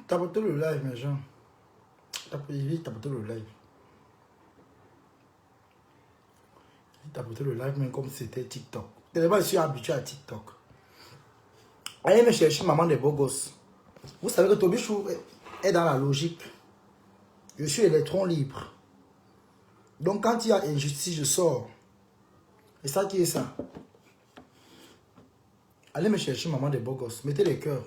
Tapoter le live, mes gens. Tapoter le live. Tapoter le live, même comme c'était TikTok. Tellement je suis habitué à TikTok. Allez me chercher maman des beaux gosses. Vous savez que Tobichou est dans la logique. Je suis électron libre. Donc quand il y a injustice, je sors. Et ça qui est ça? Allez me chercher maman des beaux gosses. Mettez les cœurs.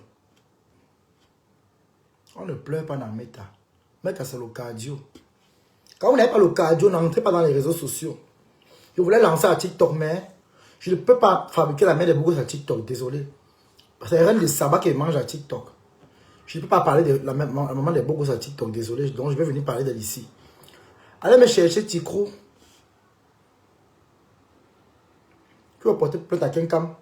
On ne pleure pas dans Meta. Meta, c'est le cardio. Quand vous n'avez pas le cardio, n'entrez pas dans les réseaux sociaux. Je voulais lancer à TikTok, mais je ne peux pas fabriquer la main des beaux gosses à TikTok. Désolé. C'est rien de sabbat qui mange à TikTok. Je ne peux pas parler de la maman des beaux gosses à TikTok. Désolé. Donc, je vais venir parler d'elle ici. Allez me chercher Tikro. Tu vas porter plainte à Kenkam.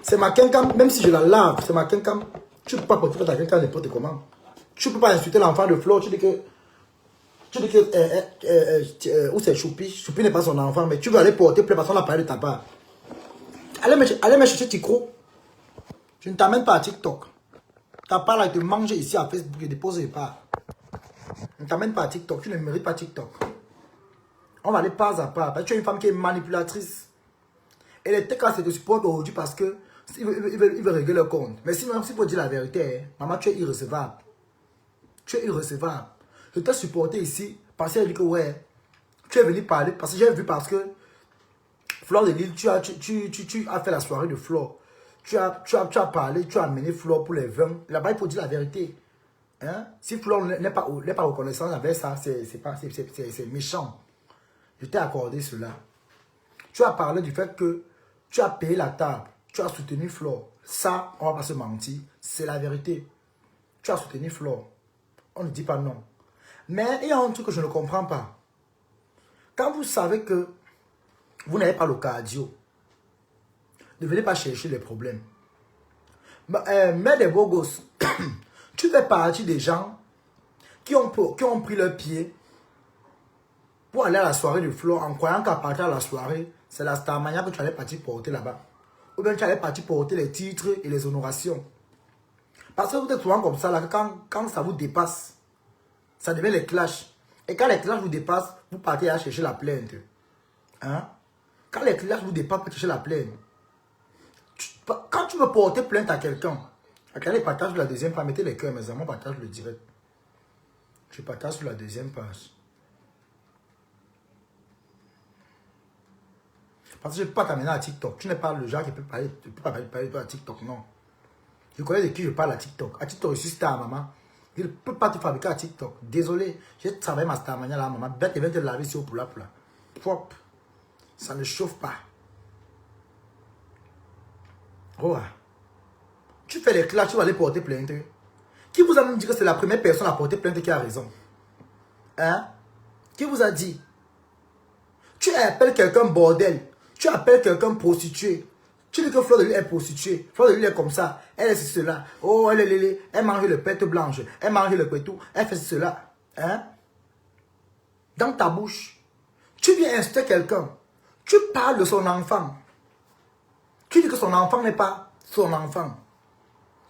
C'est ma Kenkam, même si je la lave, c'est ma Kenkam. Tu ne peux pas porter plainte à Kenkam n'importe comment. Tu ne peux pas insulter l'enfant de Flo. Tu dis que où c'est Choupi. Choupi n'est pas son enfant, mais tu veux aller porter plainte parce qu'on a parlé de ta part. Allez me chercher Tikro. Je ne t'amène pas à TikTok. Ta part là, te mange ici à Facebook et dépose pas. Je ne t'amène pas à TikTok. Tu ne mérites pas TikTok. On va aller pas à pas. Parce que tu es une femme qui est manipulatrice. Et les TK, c'est te supportent aujourd'hui parce que ils veulent régler leur compte. Mais sinon, s'il faut dire la vérité, maman, tu es irrecevable. Tu es irrecevable. Je t'ai supporté ici parce qu'elle dit que ouais, tu es venu parler. Parce que j'ai vu parce que Flore de Lille, tu as fait la soirée de Flore. Tu as parlé, tu as amené Flore pour les vins. Là-bas, il faut dire la vérité. Hein? Si Flore n'est pas reconnaissant avec ça, c'est méchant. Je t'ai accordé cela. Tu as parlé du fait que tu as payé la table. Tu as soutenu Flore. Ça, on ne va pas se mentir. C'est la vérité. Tu as soutenu Flore. On ne dit pas non. Mais il y a un truc que je ne comprends pas. Quand vous savez que vous n'avez pas le cardio, ne venez pas chercher les problèmes. Mais des beaux gosses, tu fais partie des gens qui ont pris leur pied pour aller à la soirée de Flo en croyant qu'à partir de la soirée, c'est la Starmania que tu allais partir porter là-bas. Ou bien tu allais partir porter les titres et les honorations. Parce que vous êtes souvent comme ça, là, quand ça vous dépasse, ça devient les clashs. Et quand les clashs vous dépassent, vous partez à chercher la plainte. Hein? Quand les clashs vous dépassent, vous cherchez la plainte. Quand tu veux porter plainte à quelqu'un, regardez, partage sur la deuxième page, mettez les cœurs, mes amis, partage le direct. Je partage sur la deuxième page. Parce que je ne peux pas t'amener à TikTok. Tu n'es pas le genre qui peut parler, tu peux pas parler à TikTok, non. Je connais de qui je parle à TikTok. À TikTok, je suis star, maman. Je ne peux pas te fabriquer à TikTok. Désolé, j'ai travaillé ma starmania là, maman. Bête, elle vient te laver sur pour là. Propre. Ça ne chauffe pas. Oh. Tu fais les clashs, tu vas aller porter plainte. Qui vous a même dit que c'est la première personne à porter plainte qui a raison? Hein? Qui vous a dit? Tu appelles quelqu'un bordel. Tu appelles quelqu'un prostituée. Tu dis que Flore de Lille est prostituée. Flore de Lille est comme ça. Elle est cela. Oh, elle mange le pète blanche. Elle mange le pétou. Elle fait cela. Hein? Dans ta bouche. Tu viens insulter quelqu'un. Tu parles de son enfant. Tu dis que son enfant n'est pas son enfant.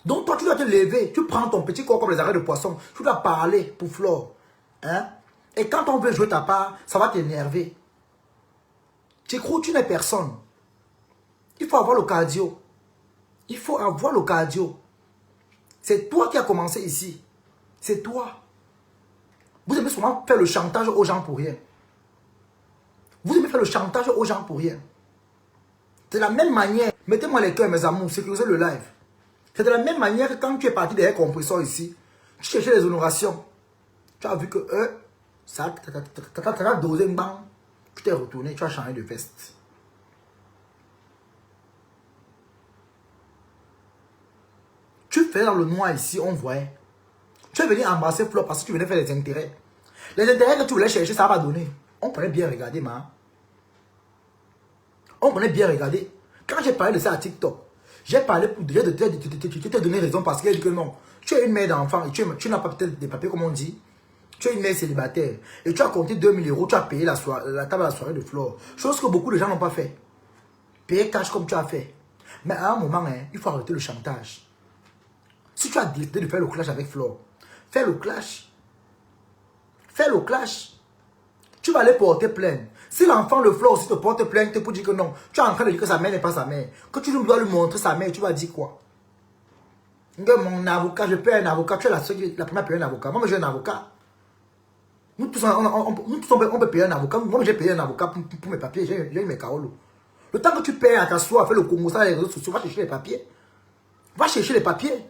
Donc toi, tu dois te lever. Tu prends ton petit corps comme les arrêts de poisson. Tu dois parler pour Flore. Hein? Et quand on veut jouer ta part, ça va t'énerver. Tu crois que tu n'es personne. Il faut avoir le cardio. Il faut avoir le cardio. C'est toi qui as commencé ici. C'est toi. Vous aimez souvent faire le chantage aux gens pour rien. Vous aimez faire le chantage aux gens pour rien. C'est de la même manière. Mettez-moi les cœurs, mes amours, sécurisez le live. C'est de la même manière que quand tu es parti derrière compresseur ici, tu cherchais les honorations. Tu as vu que ça t'a dosé une banque. Tu t'es retourné, tu as changé de veste. Tu fais dans le noir ici, on voyait. Tu es venu embrasser Flo parce que tu venais faire les intérêts. Les intérêts que tu voulais chercher, ça va donner. On connaît bien regarder, ma. On connaît bien regarder. Quand j'ai parlé de ça à TikTok, j'ai parlé pour déjà de te donner raison parce qu'elle dit que non. Tu es une mère d'enfant et tu n'as pas peut-être des papiers comme on dit. Tu es une mère célibataire et tu as compté 2000 €, tu as payé la table à la soirée de Flore. Chose que beaucoup de gens n'ont pas fait. Payer cash comme tu as fait. Mais à un moment, hein, il faut arrêter le chantage. Si tu as décidé de faire le clash avec Flore, fais le clash. Fais le clash. Tu vas aller porter plainte. Si l'enfant de Flore aussi te porte plainte pour dire que non, tu es en train de dire que sa mère n'est pas sa mère, que tu dois lui montrer sa mère, tu vas dire quoi? Mon avocat, je paye un avocat, tu es la première à payer un avocat. Moi, j'ai un avocat. Nous tous, on peut payer un avocat. Moi, j'ai payé un avocat pour mes papiers, j'ai eu mes caolos. Le temps que tu payes à ta soie, fais le Congo, ça, les réseaux sociaux, va chercher les papiers. Va chercher les papiers.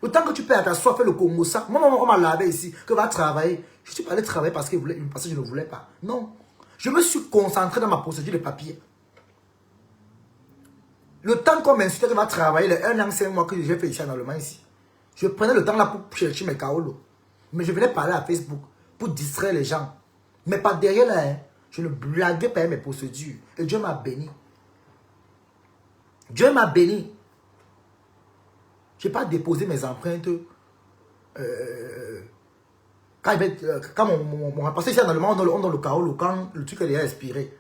Le temps que tu payes à ta soif, fais le Congo ça. Moi, on m'a lavé ici, que va travailler. Je suis pas allé travailler parce que je ne voulais pas. Non. Je me suis concentré dans ma procédure de papier. Le temps qu'on m'insultait que va travailler, les 1 an, 5 mois que j'ai fait ici en Allemagne ici. Je prenais le temps là pour chercher mes kaolos. Mais je venais parler à Facebook pour distraire les gens. Mais pas derrière là, hein. Je ne blaguais pas mes procédures. Et Dieu m'a béni. Dieu m'a béni. Je n'ai pas déposé mes empreintes quand mon remplacé ici en Allemagne, on dans le chaos, quand le truc est déjà expiré.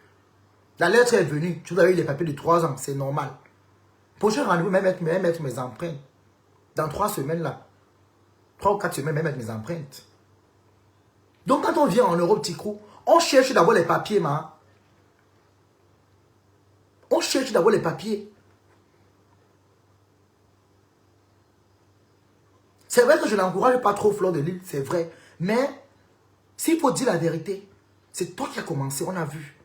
La lettre est venue, tu as eu les papiers de 3 ans, c'est normal. Prochain rendez-vous, même mettre mes empreintes. Dans 3 semaines là, 3 ou 4 semaines, même mettre mes empreintes. Donc quand on vient en Europe, Ticrou, on cherche d'abord les papiers, ma. On cherche d'abord les papiers. C'est vrai que je n'encourage pas trop Flore de Lille, c'est vrai. Mais, s'il faut dire la vérité, c'est toi qui as commencé, on a vu.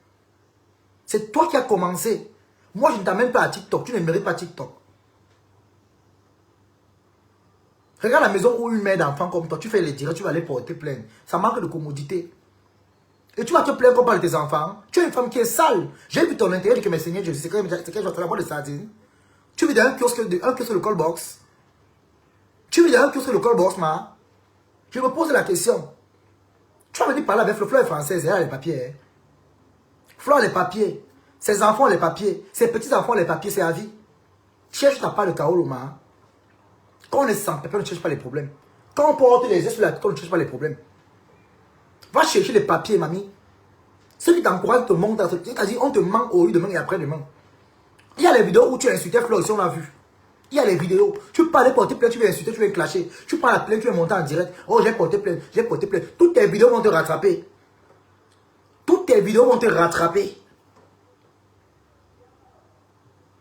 C'est toi qui as commencé. Moi, je ne t'amène pas à TikTok, tu ne mérites pas TikTok. Regarde la maison où une mère d'enfant comme toi, tu fais les directs, tu vas aller porter plainte. Ça manque de commodité. Et tu vas te plaindre qu'on parle de tes enfants. Tu es une femme qui est sale. J'ai vu ton intérieur que mes seigneurs, je sais que je vais faire la boîte de sardines. Tu vis dans un kiosque de callbox. Tu vis dans un kiosque de callbox, ma. Je me pose la question. Tu vas venir parler avec Flore. Flore est française, elle a les papiers. Hein. Flore a les papiers. Ses enfants ont les papiers. Ses petits-enfants ont les papiers, c'est à vie. Cherche ta part de Kaolo, ma. Quand on est sans papier, on ne cherche pas les problèmes. Quand on porte les yeux sur la tête, on ne cherche pas les problèmes. Va chercher les papiers, mamie. Ceux qui t'encouragent te montrent. C'est-à-dire, on te ment au lieu demain et après-demain. Il y a les vidéos où tu insultais Flore, ici on l'a vu. Il y a les vidéos. Tu peux aller porter plainte, tu veux insulter, tu veux clasher. Tu prends la plainte, tu veux monter en direct. Oh, j'ai porté plainte, j'ai porté plainte. Toutes tes vidéos vont te rattraper. Toutes tes vidéos vont te rattraper.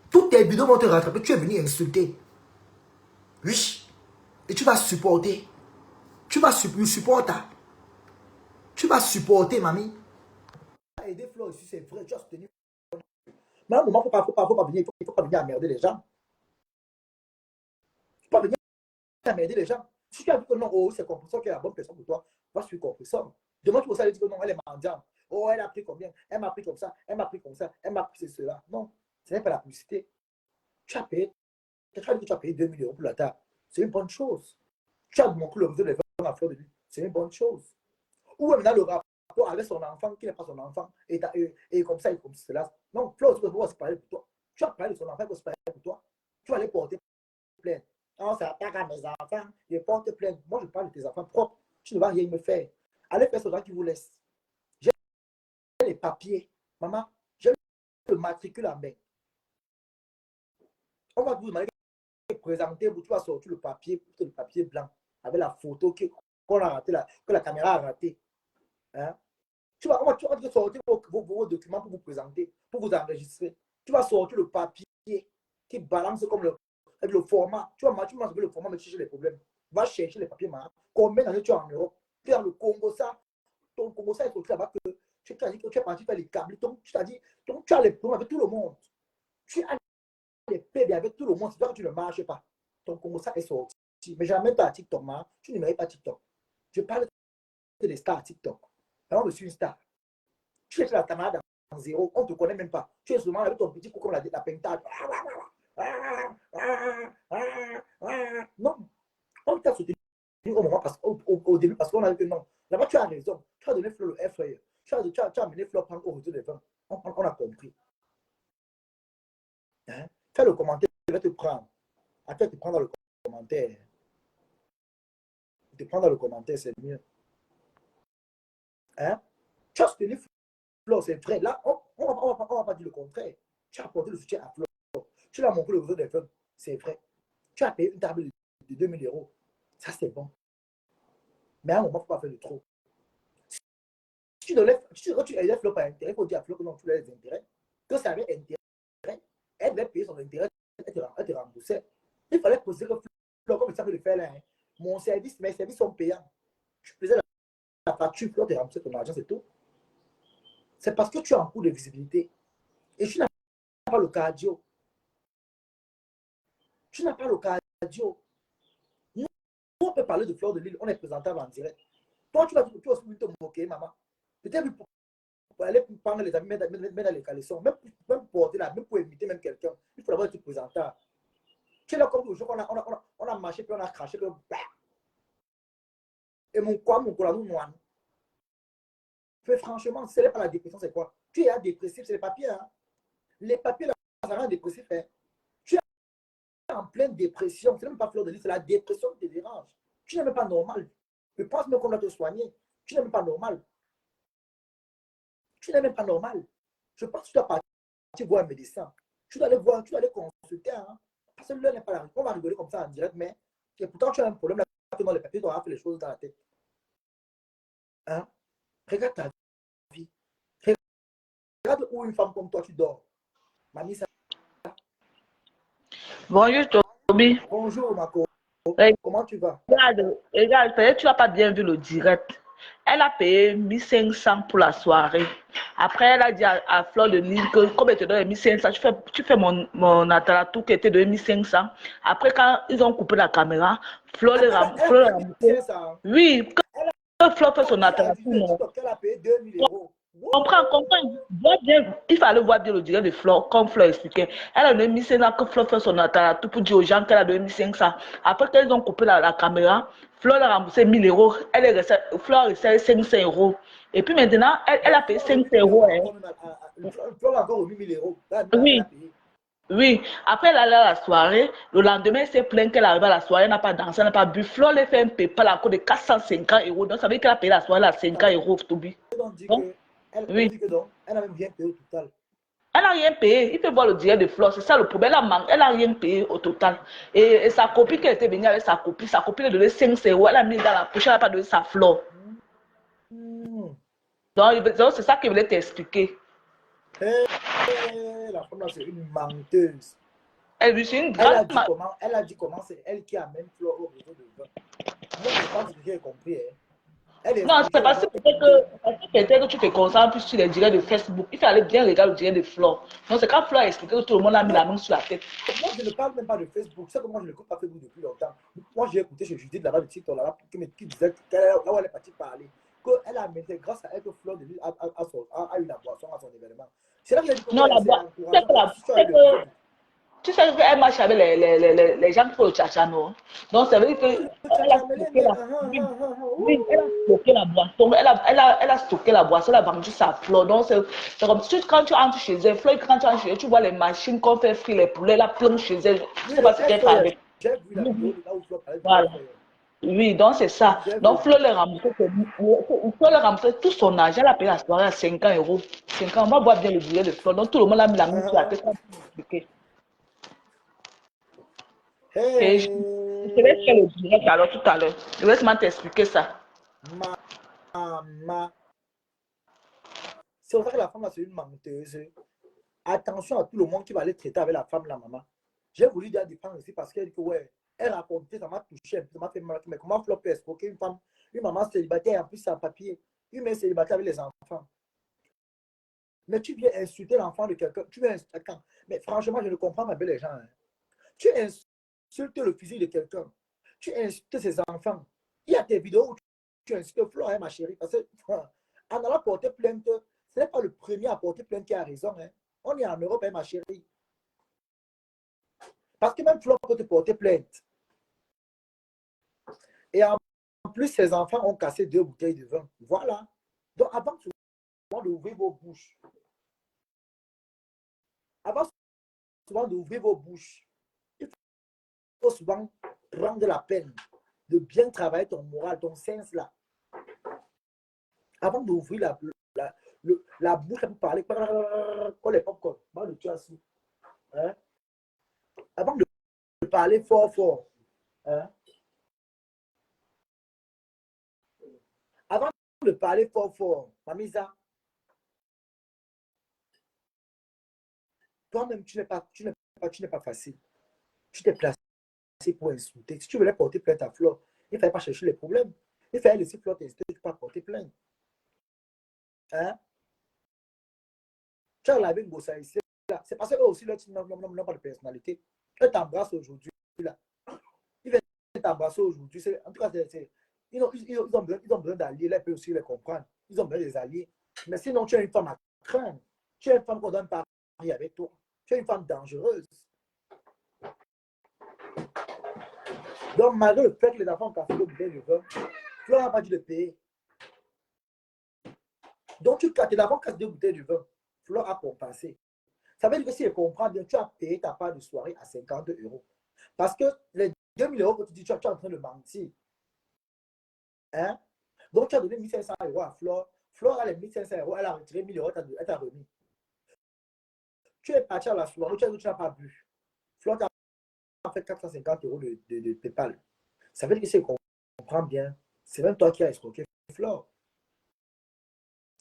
Toutes tes vidéos vont te rattraper. Tu es venu insulter. Oui. Et tu vas supporter. Tu vas supporter. Tu vas supporter, mamie. Aider Flore ici, c'est vrai. Tu as soutenu. Mais à un moment, il ne faut pas venir. Il faut pas venir emmerder les gens. Il ne faut pas venir emmerder les gens. Si tu as vu que non, oh, c'est Compresseur qui est la bonne personne pour toi, va suivre Compresseur. Demain, tu vas aller dire que non, elle est mendiante. Oh, elle a pris combien? Elle m'a pris comme ça, elle m'a pris comme ça, elle m'a pris cela. Non, ce n'est pas la publicité. Tu as payé. Tu as dit que tu as payé 2000 € pour la table. C'est une bonne chose. Tu as montré le réseau des ventes à Flore de Lille. C'est une bonne chose. Ou maintenant le rapport avec son enfant qui n'est pas son enfant et comme ça et comme cela. Non, Flore, tu dois se parler pour toi. Tu as parlé de son enfant, il faut se parler pour toi. Tu vas aller porter plainte. Non, ça attaque à mes enfants. Je porte plainte. Moi, je parle de tes enfants propres. Tu ne vas rien me faire. Allez faire ce gens qui vous laisse. J'ai les papiers. Maman, j'ai le matricule en main. On va vous demander de présenter, tu vas sortir le papier blanc avec la photo qu'on a raté, que la caméra a raté. Hein? tu vas sortir vos documents pour vous présenter, pour vous enregistrer. Tu vas sortir le papier qui balance comme le format. Tu vas le format, mais chercher les problèmes. Va chercher les papiers, combien d'années tu es en Europe? Tu es dans le Congo, ça. Ton Congo, ça, il faut là-bas que tu t'as dit que tu es parti faire les câbles. Tu t'as dit, tu as les problèmes avec tout le monde. Tu as les PB avec tout le monde. C'est toi que tu ne marches pas. Ton Congo, ça est sorti. Mais jamais pas à TikTok, tu ne mérites pas TikTok. Je parle des stars TikTok. Alors, je suis une star. Tu es la camarade en zéro, on ne te connaît même pas. Tu es seulement avec ton petit coup comme la pentade. Non, on t'a soutenu au moment au début parce qu'on a dit que non. Là-bas, tu as raison. Tu as donné Flo le F. Tu as amené Flo prendre au retour des vins. On a compris. Hein? Fais le commentaire, je vais te prendre. Après, te prendre dans le commentaire. Te prendre dans le commentaire, c'est mieux. Hein? Tu as soutenu Flo, c'est vrai. Là, on ne va pas dire le contraire. Tu as apporté le soutien à Flo. Tu l'as montré le réseau des femmes. C'est vrai. Tu as payé une table de 2000 €. Ça, c'est bon. Mais à un moment, il ne faut pas faire de trop. Si tu élèves Flo par intérêt, il faut dire à Flo que non, tu as les intérêts. Que ça avait intérêt, elle devait payer son intérêt, elle te remboursait. Il fallait poser que Flo, comme ça peut le faire là. Hein. Mes services sont payants. Tu faisais la facture, Flo te remboursait ton argent, c'est tout. C'est parce que tu as un coût de visibilité. Et tu n'as pas le cardio. Tu n'as pas le cardio. Nous, on peut parler de Fleur de Lille, on est présentable en direct. Toi, tu vas te moquer, maman. Peut-être pour aller prendre les amis, mettre dans les caleçons, même porter là, même pour inviter même quelqu'un, il faut d'abord être présentable. Tu es là comme toujours, on a marché, puis on a craché, que, et mon quoi, nous, noir. Franchement, ce n'est pas la dépression, c'est quoi? Tu es dépressif, c'est les papiers. Hein? Les papiers, là, ça rend dépressif. Hein? Tu es en pleine dépression, c'est même pas Fleur de Lille, c'est la dépression qui te dérange. Tu n'es même pas normal. Je pense même qu'on doit te soigner. Tu n'es même pas normal. Tu n'es même pas normal. Je pense que tu dois partir voir un médecin. Tu dois aller voir, tu dois aller consulter. Hein? Parce que l'heure n'est pas là. On va rigoler comme ça en direct, mais et pourtant tu as un problème là, dans les papiers, tu dois faire les choses dans la tête. Hein? Regarde ta vie. Regarde où une femme comme toi, tu dors. Mamie, ça. Bonjour Toby. Bonjour, Marco. Comment tu vas? Regarde, peut-être tu n'as pas bien vu le direct. Elle a payé 1500 pour la soirée. Après, elle a dit à Fleur de Lille que comme elle te donne 1500, tu fais mon atalatou qui était de 1500. Après, quand ils ont coupé la caméra, Fleur les remboursé. Oui, que Fleur fait son atalatou, non. Elle a payé 2000 €. Comprends. Il fallait voir bien le direct de Fleur, comme Fleur expliquait. Elle a donné 1500 que Fleur fait son atalatou pour dire aux gens qu'elle a donné 1500. Après qu'ils ont coupé la caméra, Fleur a remboursé 1000 €. Fleur a resté 500 €. Et puis maintenant, elle a payé 500 €. Hein. Fleur a encore remis 1000 €. Oui. Oui, après elle allait à la soirée, le lendemain elle s'est plainte qu'elle arrive à la soirée, elle n'a pas dansé, elle n'a pas bu. Fleur elle fait un PayPal à cause de 450 €. Donc ça veut dire qu'elle a payé la soirée à 50 €, Toby. Elle dit que donc, elle n'a même rien payé au total. Elle n'a rien payé. Il peut voir le direct de Fleur. C'est ça le problème. Elle n'a rien payé au total. Et sa copine qui était venue avec sa copine lui a donné 500 €. Elle a mis dans la poche, elle n'a pas donné sa Fleur. Donc c'est ça qu'il voulait t'expliquer. La femme là, c'est une menteuse. Elle a dit comment c'est elle qui amène Fleur au réseau de vin. Moi, je pense que j'ai compris. Hein. Non, c'est parce que peut-être que tu te concentres plus sur les directs de Facebook. Il fallait bien regarder le direct de Fleur. Donc c'est quand Fleur a expliqué que tout le monde a mis la main sur la tête. Moi, je ne parle même pas de Facebook. C'est que moi, je n'écoute pas Facebook depuis longtemps. Moi, j'ai écouté chez Judith là-bas, le TikTok là-bas, qui disait là où elle est partie parler. Qu'elle a amené, grâce à elle, que Fleur de Lille a eu la boisson à son événement. C'est là que j'ai dit que non, la boisson. Tu sais qu'elle marche avec les gens qui font le tchatchano. Donc, ça veut dire qu'elle a stocké la boisson. Elle a stocké la boisson, elle a vendu sa Fleur. Donc, c'est comme si quand tu entres chez elle, Fleur, quand tu entres chez elle, tu vois les machines qu'on fait frire les poulets, elle a plein chez elle. Je ne sais pas ce qu'elle fait avec. J'ai vu la vidéo là où Fleur parlait. Voilà. Oui, donc c'est ça. Donc, Fleur les remboursé tout son argent. Elle a payé la soirée à 50 €. 50, on va voir bien le billet de Fleur. Donc, tout le monde a mis la main sur la tête. Hey. Je te laisse faire le direct alors tout à l'heure. Laisse-moi t'expliquer ça. Maman. C'est pour ça que la femme, c'est une menteuse. Attention à tout le monde qui va aller traiter avec la femme, la maman. J'ai voulu dire défendre ici parce qu'elle dit que, ouais, elle racontait, ça m'a touché, ça m'a fait mal. Mais comment Flo peut escroquer une femme, une maman célibataire, en plus sans papier, une mère célibataire avec les enfants. Mais tu viens insulter l'enfant de quelqu'un, tu viens insulter quand? Mais franchement, je ne comprends pas les gens. Hein. Tu insultes le physique de quelqu'un, tu insultes ses enfants. Il y a des vidéos où tu insultes Flo, hein, ma chérie, parce que en allant porter plainte, ce n'est pas le premier à porter plainte qui a raison. Hein. On est en Europe, hein, ma chérie. Parce que même Flo peut te porter plainte. Et en plus, ses enfants ont cassé 2 bouteilles de vin. Voilà. Donc, avant souvent d'ouvrir vos bouches, avant souvent d'ouvrir vos bouches, il faut souvent prendre la peine de bien travailler ton moral, ton sens là. Avant d'ouvrir la bouche pour parler, comme les popcorn, hein? Avant de parler fort, fort, hein? Avant de parler fort, fort, Mamisa, toi-même, tu n'es pas facile. Tu t'es placé pour insulter. Si tu voulais porter plainte à Flore, il ne fallait pas chercher les problèmes. Il fallait laisser Flore tester, tu ne peux pas porter plainte. Hein? Tu as lavé une gosse ici. C'est parce qu'eux aussi, là, ils n'ont pas de personnalité. Eux t'embrassent aujourd'hui. Là. Ils viennent t'embrasser aujourd'hui. En tout cas, ils ont besoin d'alliés. Là, ils peuvent aussi les comprendre. Ils ont besoin des alliés. Mais sinon, tu es une femme à craindre. Tu es une femme qu'on donne pas avec toi. Tu es une femme dangereuse. Donc, malgré le fait que les enfants ont cassé le bouteille de vin, Flore n'a pas dû le payer. Donc, tes enfants cassent 2 bouteilles de vin. Flore a compensé. Ça veut dire que si je comprends bien, tu as payé ta part de soirée à 50 euros. Parce que les 2000 euros que tu dis, tu es en train de mentir. Hein? Donc, tu as donné 1500 euros à Flore. Flore a les 1500 euros, elle a retiré 1000 euros, elle t'a remis. Tu es parti à la soirée, tu n'as pas bu. Flore t'a fait 450 euros de PayPal. Ça veut dire que si je comprends bien, c'est même toi qui as escroqué Flore.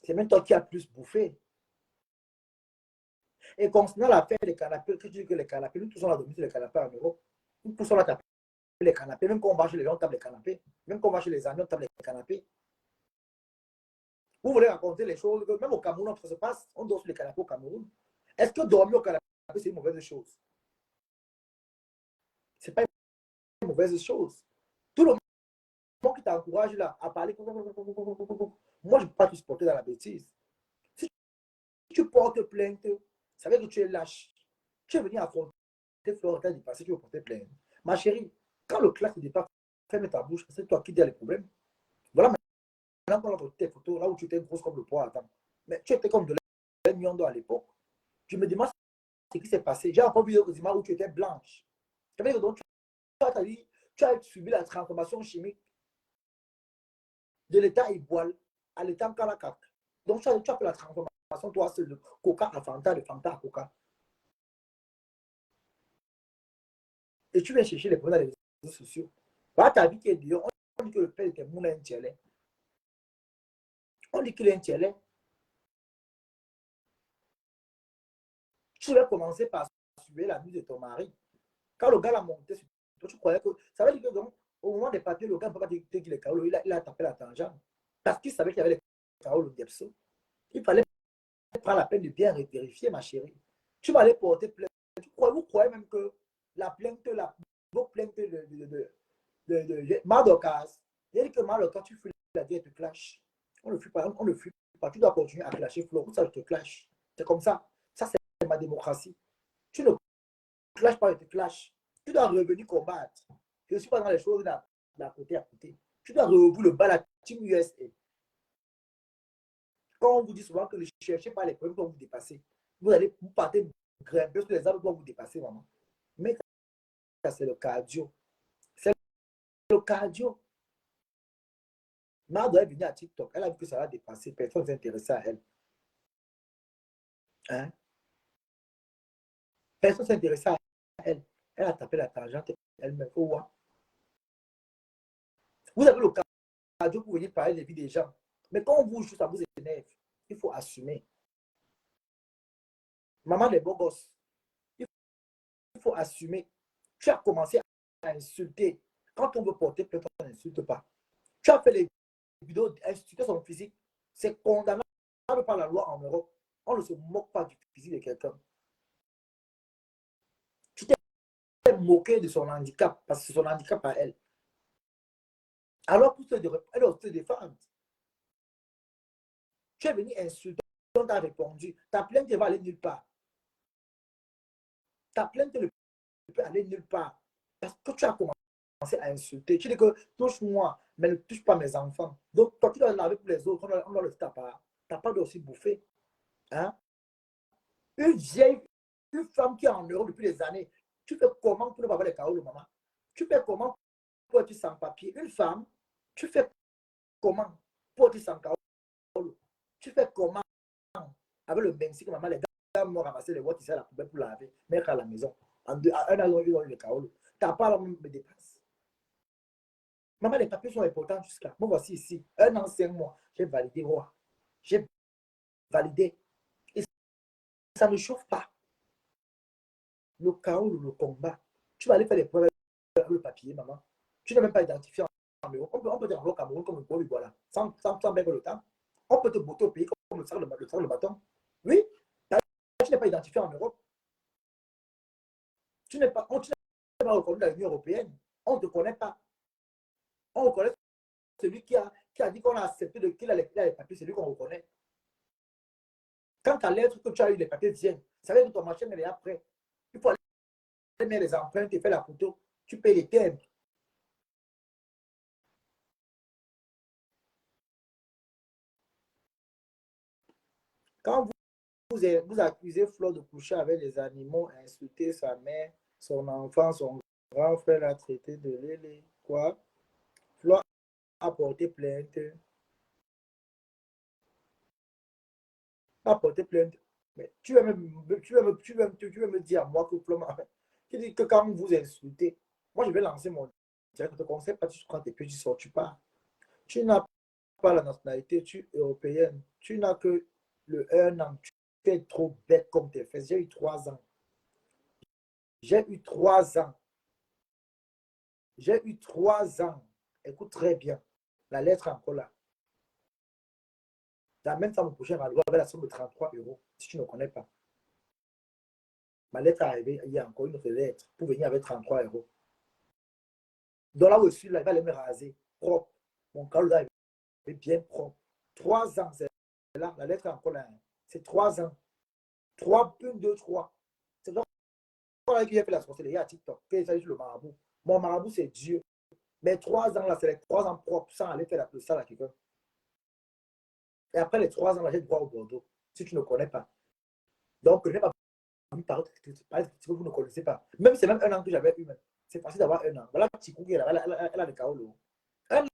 C'est même toi qui as plus bouffé. Et concernant l'affaire des canapés, tu dis que les canapés, nous tous on a dormi sur les canapés en Europe. Nous tous on a tapé les canapés. Même quand on va chez les gens, on tape les canapés. Même quand on va chez les amis, on tape les canapés. Vous voulez raconter les choses, même au Cameroun, ça se passe, on dort sur les canapés au Cameroun. Est-ce que dormir au canapé, c'est une mauvaise chose? Ce n'est pas une mauvaise chose. Tout le monde qui t'encourage là à parler, moi je ne peux pas te supporter dans la bêtise. Si tu portes plainte, ça veut dire que tu es lâche. Tu es venu affronter Flore, tu as dépassé, tu veux porter plainte. Ma chérie, quand le clash ne dépasse, ferme ta bouche, c'est toi qui as les problèmes. Voilà maintenant qu'on a tes photos, là où tu étais grosse comme le poids. Attends. Mais tu étais comme de la million d'or à l'époque. Je me demande ce qui s'est passé. J'ai encore vu des images où tu étais blanche. Ça veut dire que donc, tu as subi la transformation chimique de l'état Iboile à l'état Kalakak. Donc, tu as fait la transformation, toi, c'est le Coca à Fanta, le Fanta à Coca. Et tu viens chercher les problèmes dans les réseaux sociaux. Bah, ta vie qui est dehors, on dit que le père était moulin un tchelé. On dit qu'il est un tchelé. Tu vas commencer par suivre la vie de ton mari. Quand le gars l'a monté sur toi, tu croyais que. Ça veut dire que donc, au moment des papiers, le gars ne peut pas te dire qu'il est KO. Il a tapé la tangente. Parce qu'il savait qu'il y avait les KO, le Depso. Il fallait prendre la peine de bien vérifier, ma chérie. Tu vas aller porter plainte. Vous croyez même que la plainte, vos plaintes de Mardokas, il a dit que Mardokas, tu fuis la vie, elle te clash. On ne fuit pas, on ne fuit pas. Tu dois continuer à clasher Flo. Ça, je te clash. C'est comme ça. Ça, c'est ma démocratie. Tu ne clashes pas, je te clash. Tu dois revenir combattre. Je ne suis pas dans les choses d'à côté à côté. Tu dois revenir le bal à Team USA. Quand on vous dit souvent que ne cherchez pas les problèmes pour vous dépasser, vous partez grimper sur les arbres pour vous dépasser, maman. Mais ça, c'est le cardio. C'est le cardio. Mardo est venue à TikTok. Elle a vu que ça va dépasser. Personne ne s'est intéressé à elle. Hein? Personne ne s'est intéressé à elle. Elle a tapé la tangente. Elle-même. Vous avez le cardio pour venir parler des vies des gens. Mais quand on vous joue, ça vous énerve. Il faut assumer. Maman des beaux gosses. Il faut assumer. Tu as commencé à insulter. Quand on veut porter plainte, on n'insulte pas. Tu as fait les vidéos insulter son physique. C'est condamnable par la loi en Europe. On ne se moque pas du physique de quelqu'un. Tu t'es moqué de son handicap parce que c'est son handicap à elle. Alors, pour elle doit se défendre. Tu es venu insulter, on t'a répondu. Ta plainte ne va aller nulle part. Ta plainte ne peut aller nulle part. Parce que tu as commencé à insulter. Tu dis que touche-moi, mais ne touche pas mes enfants. Donc, toi, tu dois laver pour les autres, on doit le ta part. Tu n'as pas aussi bouffer. Hein? Une vieille, une femme qui est en Europe depuis des années, tu fais comment pour ne pas avoir les chaos, maman? Tu fais comment pour être sans papier? Une femme, tu fais comment pour être sans chaos? Tu fais comment avec le Mexique, maman, les gars m'ont ramassé les watts ici à la poubelle pour laver, mettre à la maison. Un an, ils ont eu le chaos. Tu n'as pas la même dépense. Maman, les papiers sont importants jusqu'à. Moi, voici ici, 1 an, 5 mois, j'ai validé, roi. J'ai validé. Et ça ne chauffe pas. Le chaos, le combat. Tu vas aller faire des preuves avec le papier, maman. Tu n'es même pas identifié en Europe. On peut te renvoyer au Cameroun comme le Paul, voilà. Sans perdre le temps. On peut te botter au pays comme le bâton. Oui, tu n'es pas identifié en Europe. Tu n'es pas reconnu dans l'Union européenne. On ne te connaît pas. On reconnaît celui qui a dit qu'on a accepté qu'il a les papiers, c'est lui qu'on reconnaît. Quand ta lettre que tu as eu, les papiers viennent, ça veut dire que ton machine est après. Il faut aller mettre les empreintes et faire la photo. Tu payes les thèmes. Quand vous accusez Flo de coucher avec les animaux, insulter sa mère, son enfant, son grand frère l'a traité de lélé. Quoi? Flo a porté plainte. A porté plainte. Mais tu veux me dire à moi que Flo m'a. Tu dis que quand vous insultez, moi je vais lancer mon direct. Je ne te conseille pas, tu prends tes pieds, tu sors, tu pars. Tu n'as pas la nationalité, tu es européenne. Tu n'as que le 1 an. Tu es trop bête comme tes fesses. J'ai eu 3 ans. J'ai eu 3 ans. J'ai eu 3 ans. Écoute très bien. La lettre est encore là. La même femme au prochain rendez-vous avec la somme de 33 €. Si tu ne connais pas. Ma lettre est arrivée. Il y a encore une autre lettre pour venir avec 33 €. Donc là où je suis, là, il va aller me raser. Propre. Mon calot est bien propre. 3 ans, c'est là. La lettre est encore là. C'est 3 ans. 3, 1, 2, 3. C'est donc là qu'il a fait la sorcellerie à TikTok. Qu'il s'agit le marabout. Mon marabout, c'est Dieu. Mais 3 ans, là, c'est les 3 ans propres sans aller faire le sale à quelqu'un. Et après les 3 ans, là, j'ai droit au Bordeaux. Si tu ne connais pas. Donc, je n'ai pas voulu parler que vous ne connaissez pas. Même c'est même 1 an que j'avais eu. C'est facile d'avoir 1 an. Voilà, petit coup, elle a le chaos. 1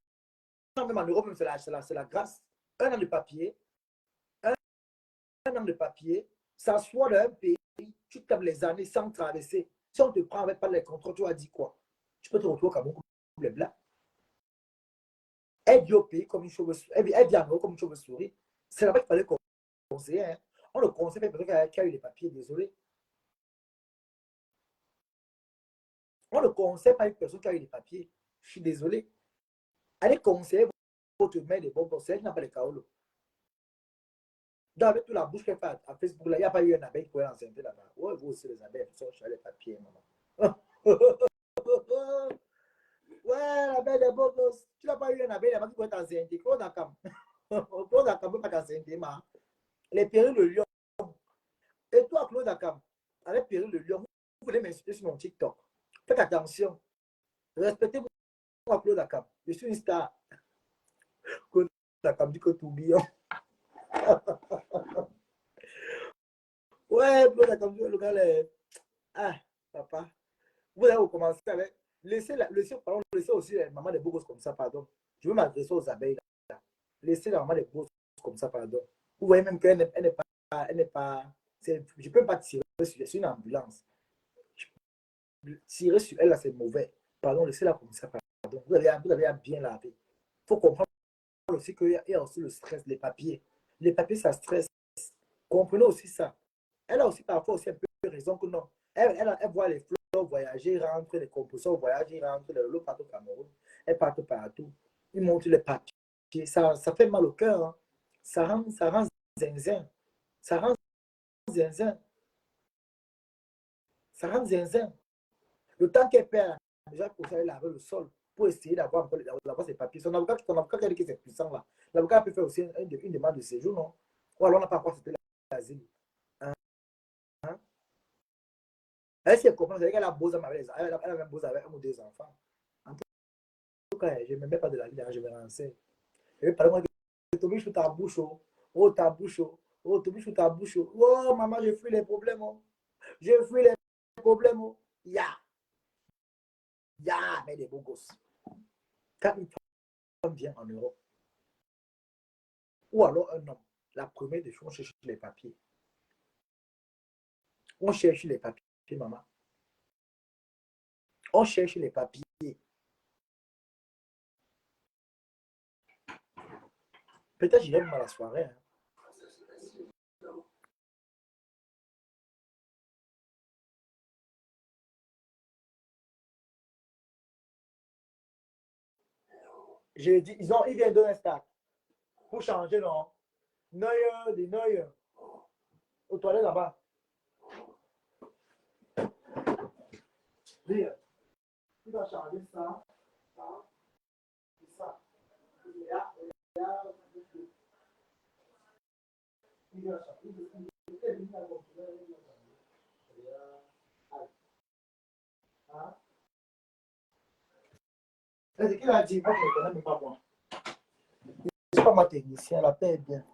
an, même en Europe, c'est la grâce. 1 an de papier. 1 an de papier. S'asseoir dans un pays, tu tapes les années sans traverser. Si on te prend avec pas les contrôles, tu as dit quoi? Tu peux te retrouver au Cameroun comme les blancs. Elle vit au pays comme une chauve-souris. Elle vit en Europe comme une chauve-souris. C'est là-bas qu'il fallait conseiller. Hein. On le conseille pour quelqu'un qui a eu les papiers, désolé. On ne conseille pas une personne qui a eu les papiers. Je suis désolé. Allez conseiller votre mère des bons conseils, qui n'a pas les kaolos. Donc, avec toute la bouche qu'elle fait à Facebook, là, il n'y a pas eu un abeille qui pouvait enceinte là-bas. Ouais, vous aussi, les abeilles, sont sur les papiers, maman. Ouais, l'abeille des beaux gosses. Tu n'as pas eu un abeille là-bas qui pouvait t'enceinte. Claude Akam. Claude Akam ne peut pas t'enceinte, ma. Les périls de lion. Et toi, Claude Akam, avec péril de lion, vous voulez m'insulter sur mon TikTok. Faites attention. Respectez-moi, Claude Akam. Je suis une star. Claude Akam dit que tout bien. Ouais, Claude Akam, le gars, ah, papa. Vous avez commencé avec. Laissez aussi les mamans des beaux gosses comme ça, pardon. Je veux m'adresser aux abeilles. Là. Laissez la maman des beaux gosses comme ça, pardon. Vous voyez même qu'elle n'est pas. Je ne peux pas tirer sur elle. C'est une ambulance. Tirer sur elle, là, c'est mauvais. Pardon, laissez-la comme ça, pardon. Vous avez à bien laver. Il faut comprendre aussi qu'il y a aussi le stress, les papiers. Les papiers, ça stresse. Comprenez aussi ça. Elle a aussi parfois aussi un peu raison que non. Elle voit les fleurs voyager, rentre, les composants voyager, rentre, les lots partent au Cameroun. Elle part partout. Ils montrent les papiers. Ça fait mal au cœur. Hein. Ça rend zinzin. Ça rend zinzin. Ça rend zinzin. Le temps qu'elle perd, déjà pour ça, elle laver le sol pour essayer d'avoir ses papiers. Son avocat qui a dit que c'est puissant là. L'avocat peut faire aussi une demande de séjour, non? Ou alors on n'a pas encore c'était l'asile. Hein? Hein? Elle s'est comprendre, c'est qu'elle a beau avec elle a même beau avec un ou deux enfants. En tout cas, je ne me mets pas de la vie, je me renseigne. Et par exemple, tu touches sur ta bouche, oh ta bouche, oh tu sur ta bouche, oh maman, je fuis les problèmes, oh. Je fuis les problèmes, oh. Mais des beaux gosses. Quand une femme vient en Europe, ou alors un homme, la première des choses, on cherche les papiers. On cherche les papiers, maman. On cherche les papiers. Peut-être j'irai même à la soirée. Hein. J'ai dit, ils viennent donner un stack pour changer, non? Neuer, des Neuer. Aux toilettes là-bas. Il va changer ça, ça, et ça. Il va changer. C'est qu'il a dit, moi je ne connais même pas moi. Je ne suis pas moi technicien, la paix est bien.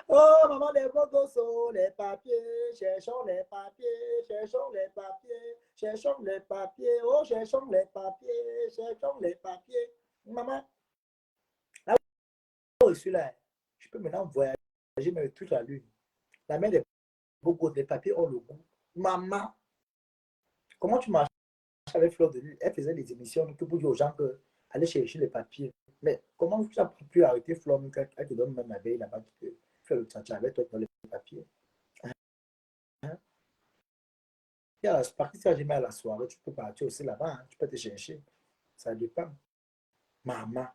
Oh, maman, les beaux gosses, les papiers, cherchons les papiers, cherchons les papiers, cherchons les papiers, oh, cherchons les papiers, cherchons les papiers. Maman, là où je suis là, je peux maintenant voyager, mais toute la lune. La main des beaux gosses, les papiers ont le goût. Maman, comment tu marches avec Fleur de Lune? Elle faisait des émissions pour dire aux gens que aller chercher les papiers. Mais comment tu as pu arrêter Fleur, elle te donne même la veille là-bas, tu peux faire le tchatcha avec toi dans les papiers. Hein? Il y a la partie, si jamais à la soirée, tu peux partir aussi là-bas, hein. Tu peux te chercher. Ça dépend. Maman.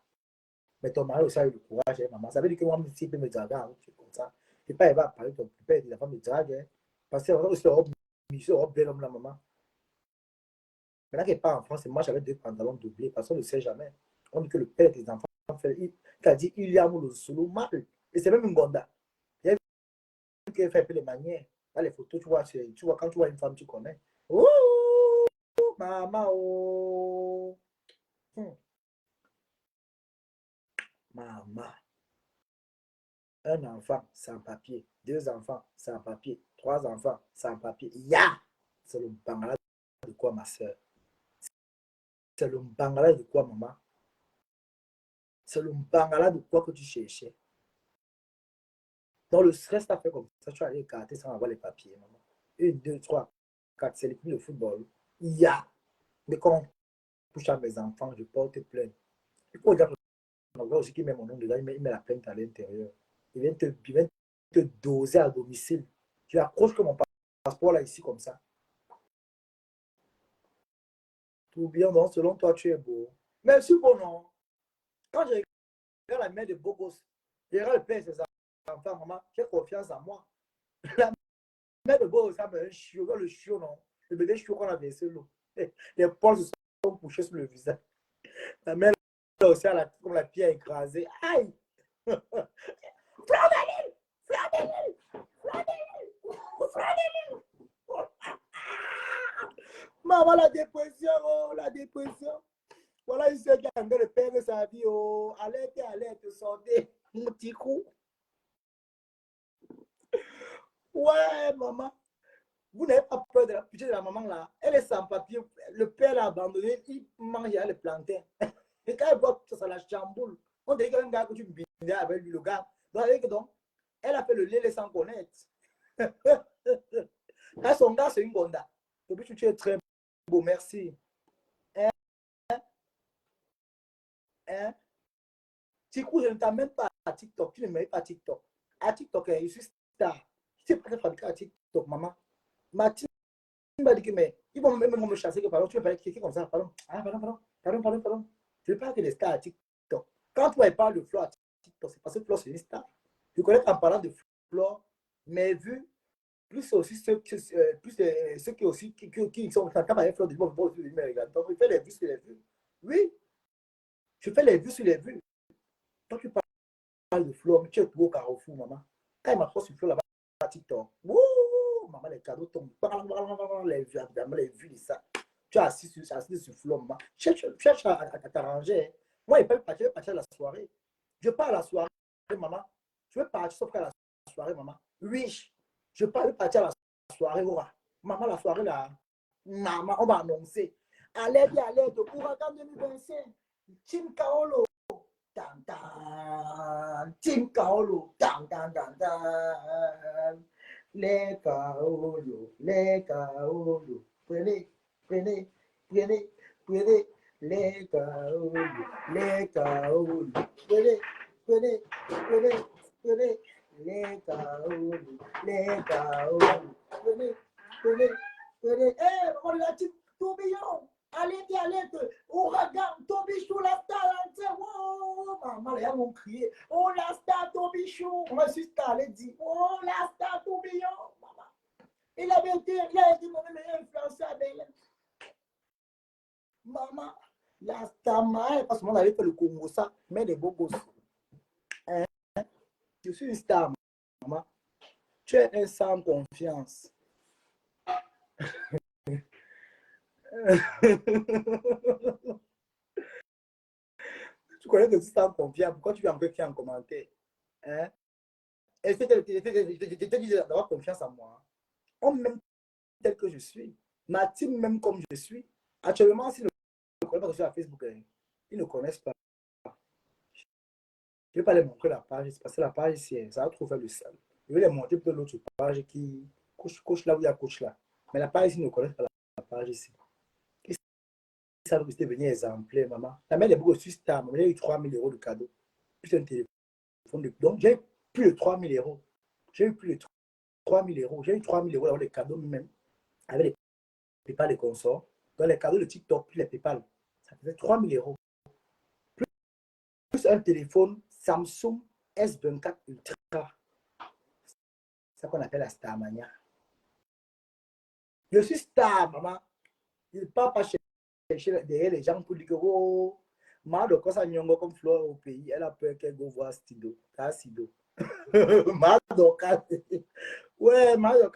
Mais ton mari aussi a eu le courage, hein, maman. Ça veut dire que moi, si il peut me draguer, hein, tu es comme ça. Et pas, il va parler de ton père, il va me draguer. Hein. Parce que c'est Europe belle homme, la maman. Maintenant qu'il part en France, moi, j'avais deux pantalons doublés, parce qu'on ne sait jamais. On dit que le père des enfants fait, il a dit, il y a le solo mal. Et c'est même une gonda. Il y a vu qu'elle fait un peu les manières. Dans les photos, tu vois, quand tu vois une femme, tu connais. Oh, maman, oh. Maman. Un enfant sans papier, deux enfants sans papier, trois enfants sans papier. Ya! C'est le bangala de quoi, ma soeur? C'est le bangala de quoi, maman? C'est le bangala de quoi que tu cherchais? Donc, le stress t'a fait comme ça. Tu as allé écarter sans avoir les papiers, maman. Une, deux, trois, quatre, c'est l'équipe de football. Ya! Mais quand on touche à mes enfants, je porte plainte. Il faut dire que on voit aussi qu'il met mon nom dedans, il met la plainte à l'intérieur. Il vient te doser à domicile. Tu accroches comme mon passeport là, ici, comme ça. Tout bien, donc selon toi, tu es beau. Mais c'est bon, non. Quand je regarde la mère de beau gosse, je regarde le père de ses enfants, maman, j'ai confiance en moi. La mère de beau gosse, ça me un chiot, le chiot, non. Le bébé chiot qu'on a versé l'eau. Les poils se sont couchés sur le visage. La mère là aussi, a comme la pierre écrasée. Aïe! Fleur de Lille! Fleur de Lille! Fleur de Lille! Fleur de Lille! Maman, la dépression, oh, la dépression. Voilà, il sait qu'il a en train de perdre sa vie. Oh, alerte, sortez. Mon petit coup. Ouais, maman. Vous n'avez pas peur de la pitié de la maman là. Elle est sans papier. Le père l'a abandonné. Il mange le plantain. Et quand elle voit tout ça, ça la chamboule. On dirait qu'un gars que tu bindais avec lui, le gars. Donc, elle a fait le lait sans connaître. Quand son gars, c'est une gonda. Depuis tu es très beau, merci. Hein? Hein? Tikou, je ne t'amène pas à TikTok. Tu ne m'aimes pas à TikTok. À TikTok, je suis star. Tu sais pas fabriquer à TikTok, maman. Ma team m'a dit que, mais ils vont même me chasser que, pardon, tu veux parler quelqu'un comme ça, pardon. Ah, pardon. Je ne veux pas que les stars à TikTok. Quand tu parles de Flo à TikTok, c'est parce que Flo, c'est une star. Je connais qu'en parlant de Flo, mais vu, plus aussi ceux qui aussi, qui sont capables avec Flo, donc il fait les vues sur les vues. Oui, je fais les vues sur les vues. Quand tu parles de Flo, mais tu es tout au carrefour, maman. Quand il m'approche sur Flo là-bas à TikTok, wouh, maman, les cadeaux tombent. Les vues de ça. Tu as assis sur Flo, maman. Cherche à t'arranger. Hein. Moi, il peut partir à la soirée. Je pars à la soirée, maman. Je veux partir sauf qu'à la soirée, maman. Oui, je pars partir à la soirée, maman, la soirée là. Maman, on va annoncer. Allez, ouragan 2025. Tim Kaolo. Tan, tan. Tim Kaolo. Tan, tan, tan, tan. Les Kaolo. Prenez. Les Kaolo. Prenez. Les Kaolo. Les Kaolo. Prenez. Eh, on l'a dit, tourbillon. Allez, ouragan, Tobichou, la star, oh, maman, les gens vont crier, oh, la star, Tobichou, moi, je suis star, elle dit, oh, la star, tourbillon, maman. Il a été mon meilleur influenceur, maman, la star, parce que moi, on avait fait le Congo, ça, mais des beaux gosses. Hein? Je suis une star, maman. Tu es un sans confiance. Tu connais que tu es sans confiance. Pourquoi tu veux encore écrire en commentaire? Hein? Et je te dis d'avoir confiance en moi. On m'aime tel que je suis. Ma team m'aime comme je suis. Actuellement, s'ils ne connaissent pas que je suis à Facebook, ils ne connaissent pas. Je ne vais pas les montrer la page, parce que la page ici, ça va trop faire le sale. Je vais les montrer peut-être l'autre page qui coach là où il y a coach là. Mais la page ici, ils ne connaissent pas la page ici. Ils savent que c'était venu exemplaire, maman. La mère des bouts suis star, j'ai eu 3 000 € de cadeau. Plus un téléphone. Donc, j'ai eu plus de 3 000 €. J'ai eu plus de 3 000 €. J'ai eu 3 000 € dans les cadeaux même. Avec les PayPal et consorts. Dans les cadeaux de TikTok, puis les PayPal. Ça faisait 3 000 €. Plus un téléphone Samsung S24 Ultra. C'est ça qu'on appelle la Starmania. Je suis star, maman. Il ne part pas chercher derrière les gens pour dire que, oh, Mado, quand ça nyongo comme Flore au pays, elle a peur qu'elle go voir Stido. Sido. Mado, ouais, Mado,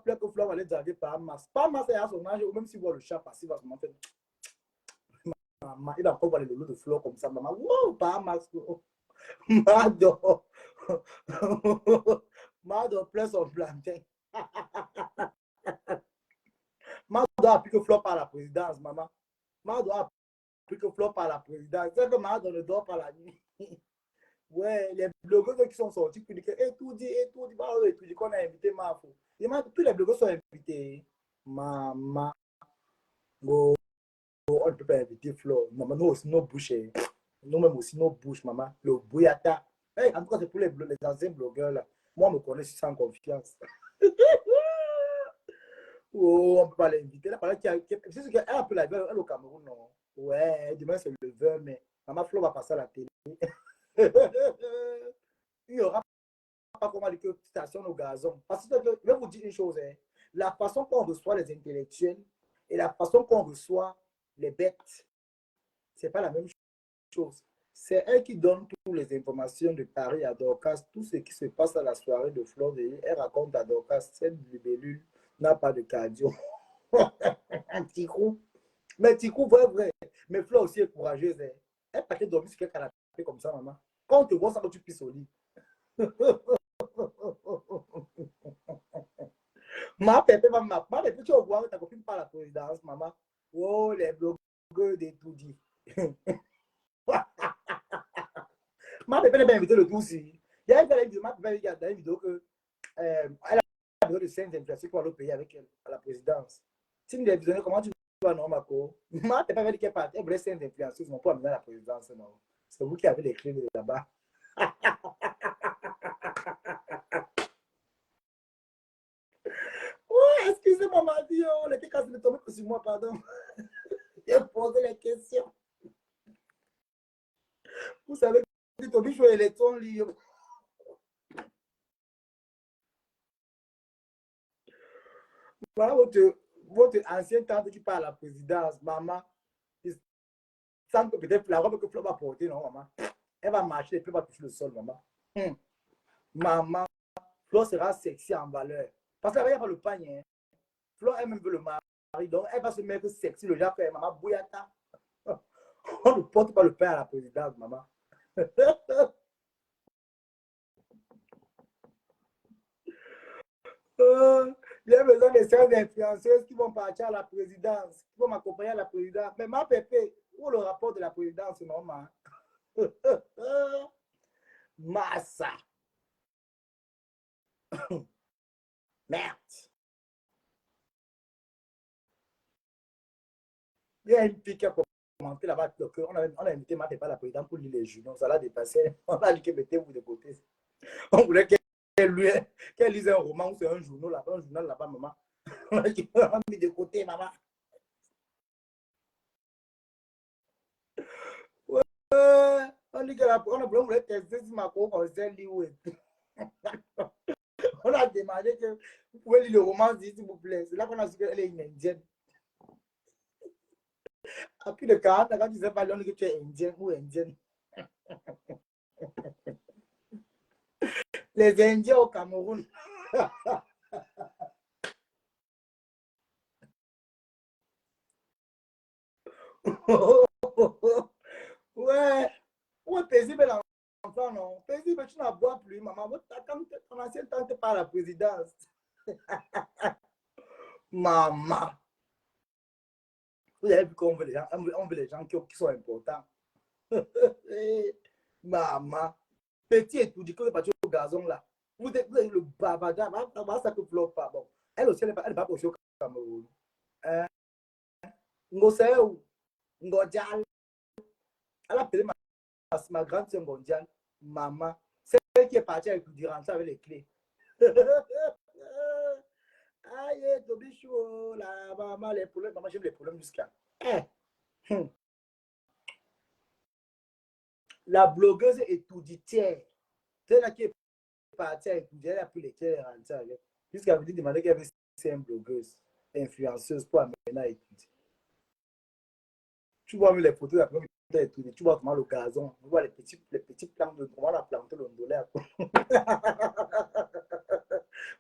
pleure que Flore va aller draguer par masse. Par masse, il a son âge, même si vous voit le chat passif, va se montrer. Il va encore voir les loulous de Flore comme ça, maman. Wow, par masse. Mado. Mado pleure son plantain. Mado a appris que Flore par la présidence, maman. Mado a appris que Flore par la présidence. C'est que Mado ne dort pas la nuit. Ouais, les blogueurs qui sont sortis, puis et tout dit, qu'on a invité Mafo. Tous les blogueurs sont invités. Maman, on ne peut pas inviter Flo. Maman, nous aussi, nos bouches. Nous-mêmes aussi, nos bouches, maman. Le bouyata. Hey, en tout cas, c'est pour les anciens blogueurs là. Moi, on me connaît, je suis sans confiance. Oh, on ne peut pas l'inviter. C'est ce qu'elle a pu la voir, elle au Cameroun, non? Ouais, demain c'est le 20 mai. Maman Flo va passer à la télé. Il n'y aura pas comment dire que station au gazon. Parce que je vais vous dire une chose, hein. La façon qu'on reçoit les intellectuels et la façon qu'on reçoit les bêtes, c'est pas la même chose. C'est elle qui donne toutes les informations de Paris à Dorcas, tout ce qui se passe à la soirée de Flore. Elle raconte à Dorcas, cette libellule n'a pas de cardio. Ticou. Mais Ticou, vrai. Mais Flore aussi est courageuse. Hein. Elle partait dormir sur quel canapé comme ça, maman. Quand on te voit ça, tu pisses au lit. Ma pépé, tu vas voir ta copine par la présidence, maman. Oh, les blogueurs de tout dit. Ma pépé n'est pas invité le tout aussi. Il y a une vidéo, ma pépé a une vidéo que elle a besoin de 5 influenceurs pour aller au pays avec elle, à la présidence. Si vous avez visionné, comment tu vas, non, Marco? Ma pépé avait dit qu'elle partait, elle voulait 5 influenceurs, non, pour amener à la présidence, non. C'est vous qui avez les clés de là-bas. ne tombez pas sur moi, pardon. J'ai posé les questions. Vous savez que Tobichou est électron libre. Voilà votre ancienne tante qui parle à la présidence, maman. Sans que peut-être la robe que Flo va porter, non, maman. Elle va marcher et puis va toucher le sol, maman. Maman, Flo sera sexy en valeur. Parce qu'elle va pas le panier. Hein. Flo, elle-même veut le mari. Donc, elle va se mettre sexy le jour que maman Bouyata. On ne porte pas le pain à la présidence, maman. Il y a besoin de certaines influenceuses qui vont partir à la présidence, qui vont m'accompagner à la présidence. Mais ma pépé, où le rapport de la présidence, maman? Massa. Merde. Il y a une fille qui a commenté là-bas. On a invité ma pépé à la présidence pour lire les journaux. Ça l'a dépassé. On a dit que mettez-vous de côté. On voulait qu'elle lise un roman ou c'est un journal là-bas, maman. On a mis de côté, maman. Ouais. On dit qu'on voulait tester si ma cour conseille lire. On a demandé que vous pouvez lire le roman, s'il vous plaît. C'est là qu'on a su qu'elle est une indienne. À plus de 40 ans, quand tu ne sais pas que tu es indien ou indienne. Les Indiens au Cameroun. Ouais. Ouais, paisible l'enfant, non. Paisible, tu n'en bois plus, maman. Quand ton ancienne tante par la présidence. Maman. Vous avez vu qu'on veut les gens qui sont importants. Maman. Petit et tout, dit que vous partir au gazon là. Vous êtes le babada, ça que flotte pas. Bon. Elle aussi, elle n'est pas au Cameroun. Ngoseo, Ngodjal. Elle a appelé ma grande sœur mondiale, maman. C'est elle qui est partie avec du rentrer avec les clés. Aïe, Tobichou, la maman, les problèmes. Maman, j'aime les problèmes jusqu'à. La blogueuse étudiante, c'est là qui est partie avec elle a pris les clés rentrer avec. Jusqu'à vous demander qu'elle avait 5 blogueuses, influenceuses pour amener à étudier. Tu vois les photos de la première étudier, tu vois comment le gazon, tu vois les petits plants de comment on a planté l'ondolé.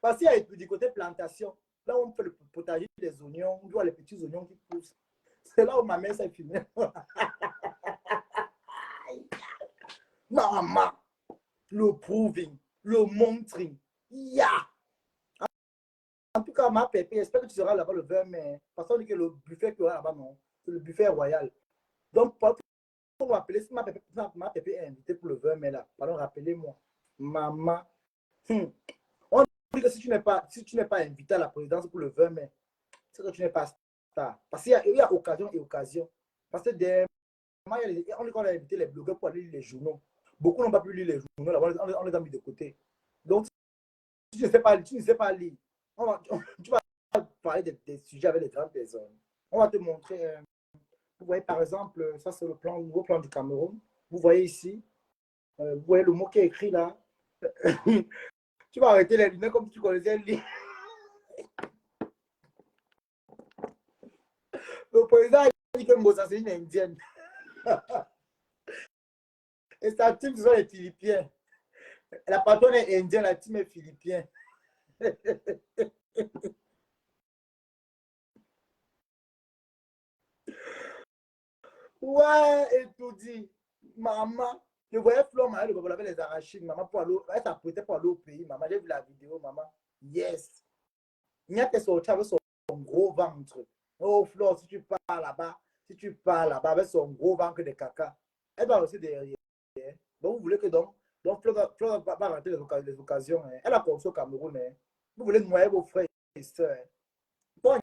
Parce qu'il y a du côté plantation, là où on fait le potager des oignons, on voit les petits oignons qui poussent. C'est là où ma mère s'est filmée. Maman, le proving, le montring, En tout cas, ma pépé, j'espère que tu seras là-bas le 20 mai. Parce qu'on dit que le buffet qu'il y aura là-bas, non, c'est le buffet royal. Donc, pour m'appeler, si ma pépé est invitée pour le 20 mai là, pardon, rappelez-moi. Maman. On dit que si tu n'es pas invité à la présidence pour le 20 mai, c'est que tu n'es pas star. Parce qu'il y a occasion et occasion. Parce que on dit qu'on a invité les blogueurs pour aller lire les journaux. Beaucoup n'ont pas pu lire les journaux, là, on les a mis de côté. Donc, si tu ne sais pas lire, tu vas parler des sujets avec les grandes personnes. On va te montrer, vous voyez par exemple, ça c'est le nouveau plan du Cameroun. Vous voyez ici, vous voyez le mot qui est écrit là. Tu vas arrêter les lunettes comme si tu connaissais le livre. Le président a dit que Mbosa c'est une indienne. Et sa team, ce sont les Philippiens. La patronne est indienne, la team est philippien. Ouais, et tout dit. Maman, je voyais Flo, maman, le avait les arachides. Maman, elle s'apprêtait pour aller au pays. Maman, j'ai vu la vidéo, maman. Yes. Il y a que sorti avec son gros ventre. Oh, Flo, si tu pars là-bas, avec son gros ventre de caca, elle va aussi derrière. Donc, vous voulez que Flo va rater les occasions. Hein. Elle a commencé au Cameroun. Hein. Vous voulez noyer vos frères et sœurs. Hein. Bon,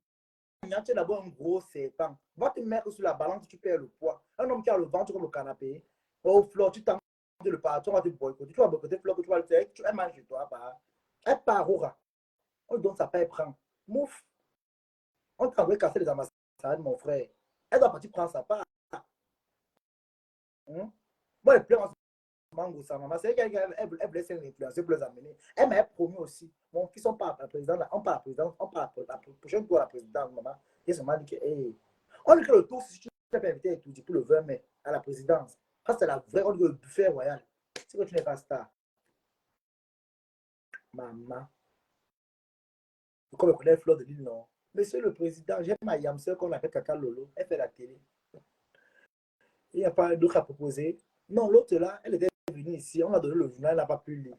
tu es d'abord un gros serpent. Va te mettre sur la balance, tu perds le poids. Un homme qui a le ventre comme le canapé. Oh, Flo, tu t'en le patron va te boycotter. Tu vas boycotter Flo, que tu vas le faire. Elle mange de toi. Elle part au rat. On donne sa paix, prend. Mouf. On t'a envoyé casser les ambassades, mon frère. Elle doit partir prendre sa part. Hein? Moi, le plein en ce moment, sa maman, c'est qu'elle voulait faire l'influencer pour les amener. Elle m'a promis aussi. Mon fils, on part à la présidence, on part à la présidence, on part à la prochaine tour à la présidence, maman. Et ça m'a dit que, hey, on dit que le tour, si tu t'es invité et tout, pour le 20 mai à la présidence, ça c'est la vraie, on dit le buffet royal. C'est que tu n'es pas star. Maman. Comme on connaît Fleur de Lille, non. Monsieur le Président, j'aime ma Yamseur qu'on appelle Kaka Lolo. Elle fait la télé. Il n'y a pas d'autre à proposer. Non, l'autre là, elle était venue ici. On a donné le journal, elle n'a pas pu lire.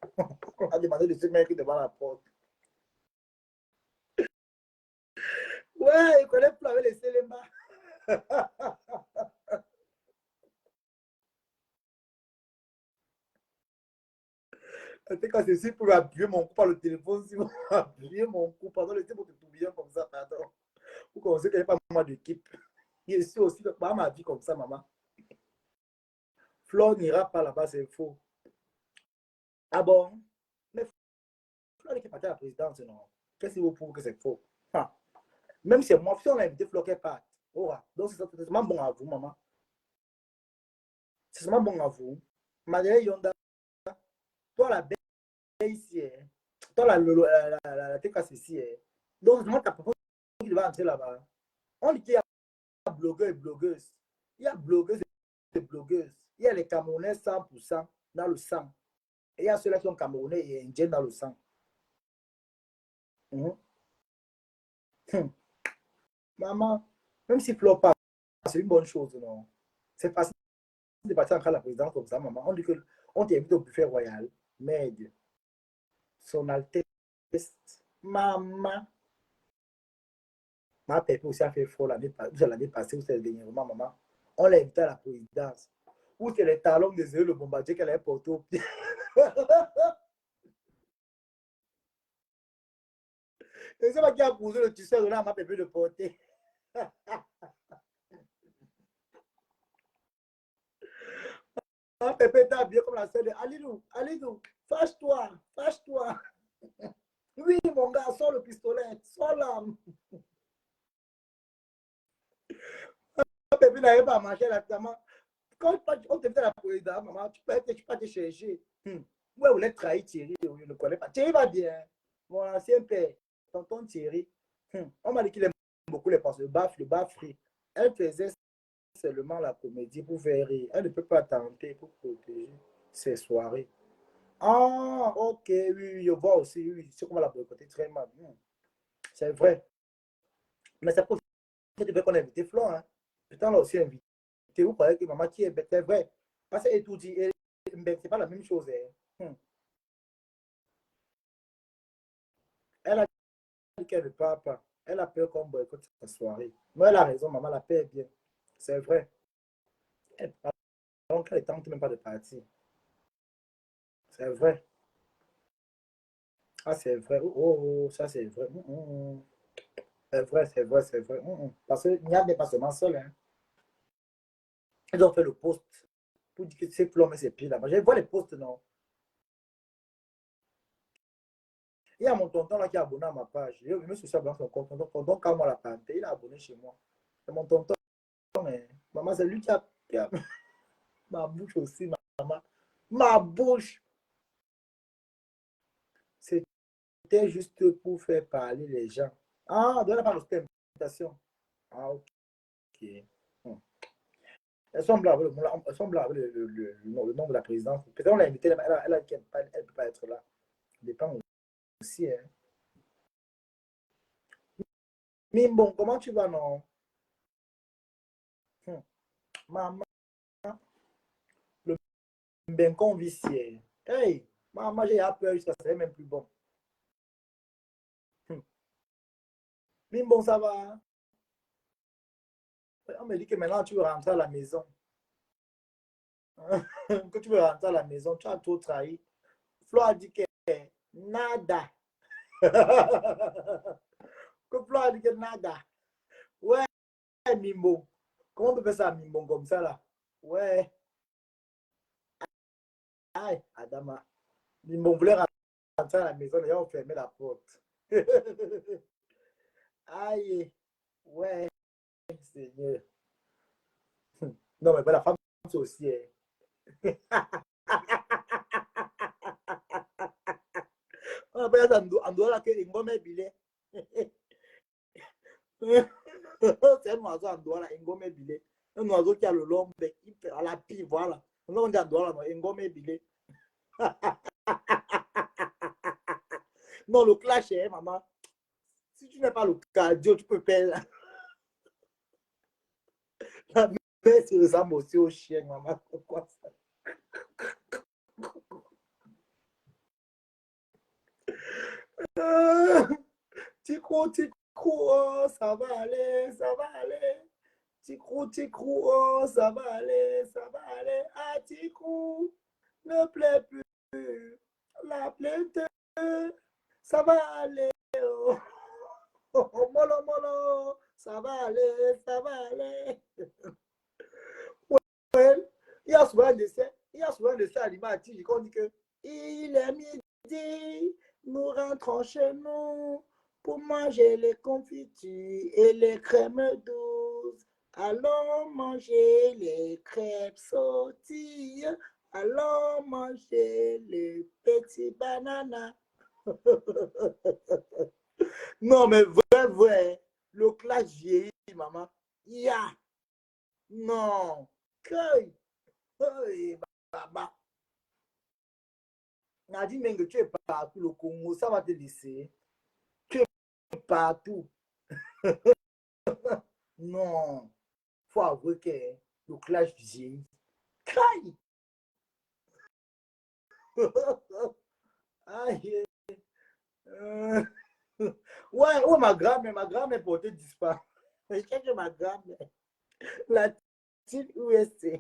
On a demandé de se mettre devant la porte. Ouais, il connaît plus avec les Séléma. Quand c'est ici pour appuyer mon cou par le téléphone, si vous appuyez mon cou, pardon, laissez votre tourbillon comme ça, pardon. Vous commencez qu'il n'y a pas moi d'équipe. Je suis aussi pas ma vie comme ça, maman. Flore n'ira pas là-bas, c'est faux. Ah bon? Mais Flore qui est partie à la présidence, non. Qu'est-ce qu'il vous prouve que c'est faux? Ah. Même si moi, si on a invité Flore qui part. Oh, donc c'est vraiment bon à vous, maman. C'est vraiment bon à vous. Madeleine Yonda, toi la belle ici, toi la TKC ici. Donc c'est moi ta propose qui va entrer là-bas. On dit qu'il y a blogueurs et blogueuses. Il y a blogueuses et blogueuses. Il y a les Camerounais 100% dans le sang. Et il y a ceux-là qui sont Camerounais et Indiens dans le sang. Mm -hmm. Maman, même si Flo passe, c'est une bonne chose, non? C'est facile de partir à la présidence comme ça, maman. On dit qu'on t'invite au buffet royal. Merde. Son Altesse. Maman. Ma pépé aussi a fait fort l'année passée, ou c'est dernièrement, maman. On l'a invité à la présidence. Où c'est les talons de Zéro, le bombardier qu'elle avait porté au pied. Et c'est moi qui a posé le tisseur de là à ma pépé de porter. Ma pépé était habillé comme la sœur de Alidou. Alidou, fâche-toi, fâche-toi. Oui, mon gars, sors le pistolet, sors l'arme. Ma pépé n'avait pas marché là, maman. Quand on t'invite à la présidence, maman, tu peux te chercher. Ouais, vous voulez trahir Thierry, je ne connais pas. Thierry va bien. Mon ancien père, tonton Thierry. On m'a dit qu'il aime beaucoup les pensées. Le baf free. Elle faisait seulement la comédie pour faire rire. Elle ne peut pas tenter pour protéger ses soirées. Ah, ok, oui, oui, je vois aussi, oui, c'est comment la boycotter très mal. C'est vrai. Mais c'est pour ça qu'on a invité Flo, hein. Putain, là aussi invité. Vous croyez que maman qui est bête, c'est vrai. Parce qu'elle tout dit, c'est pas la même chose. Hein. Elle a dit qu'elle ne part pas. Elle a peur qu'on boycotte sa soirée. Mais elle a raison, maman, la paix est bien. C'est vrai. Donc, elle ne tente même pas de partir. C'est vrai. Ah, c'est vrai. Oh, oh, oh, ça, c'est vrai. C'est vrai, c'est vrai, c'est vrai. Parce qu'il n'y a des pas seulement seul. Hein. Ils ont fait le post pour dire que c'est Flo met ses pieds là-bas. Je vois les posts, non. Il y a mon tonton là qui est abonné à ma page. Je me suis abonné à son compte. Tonton, quand moi la panthère, il est abonné chez moi. C'est mon tonton. Mais, maman, c'est lui qui a ma bouche aussi, maman. Ma bouche. C'était juste pour faire parler les gens. Ah, on n'a pas l'ostentation. Ah, ok. Hmm. Elles sont blagues avec le nom de la présidence. Peut-être on l'a invitée, elle a dit qu'elle ne peut pas être là. Ça dépend aussi. Hein. Mais bon, comment tu vas, non? Maman, le bacon vicié. Hey, maman, j'ai peur, ça serait même plus bon. Mais bon, ça va. On me dit que maintenant tu veux rentrer à la maison. Que tu veux rentrer à la maison, tu as tout trahi. Flo a dit que nada. Que Flo a dit que nada. Ouais, Mimbo. Comment on peut faire ça, Mimbo, comme ça, là? Ouais. Aïe, Adama. Mimbo voulait rentrer à la maison, d'ailleurs, on fermait la porte. Aïe. Ouais, Seigneur. Non, mais la femme, c'est aussi. On va en dehors que Ngome Bilé. C'est un oiseau en dehors, Ngome Bilé. Un oiseau qui a le long bec, qui fait à la pie, voilà. On dit en dehors, Ngome Bilé. Non, le clash, maman. Si tu n'as pas le cardio, tu peux perdre. La mère se ressemble aussi au chien, maman. Pourquoi ça? Ticou, ticou, oh, ça va aller, ça va aller. Ticou, ticou, oh, ça va aller, ça va aller. Ah, ticou, ne plaît plus. La plainte, ça va aller. Oh, oh, oh, molo, molo, ça va aller, ça va aller. Ouais, il y a souvent un dessin animatique qu'on dit que il est midi, nous rentrons chez nous pour manger les confitures et les crèmes douces. Allons manger les crêpes sautilles. Allons manger les petits bananas. Non, mais vrai, vrai. Le clash vieillit, maman. Yeah. Non. Que. Hey, baba. Nadine Menge, tu es partout. Le Congo, ça va te laisser. Tu es partout. Non. Faut avouer que le clash vieillit. Aïe. Aïe. Euh, Ouais, oh, ma grand-mère portait disparu. Je cherche ma grand-mère. La petite USA.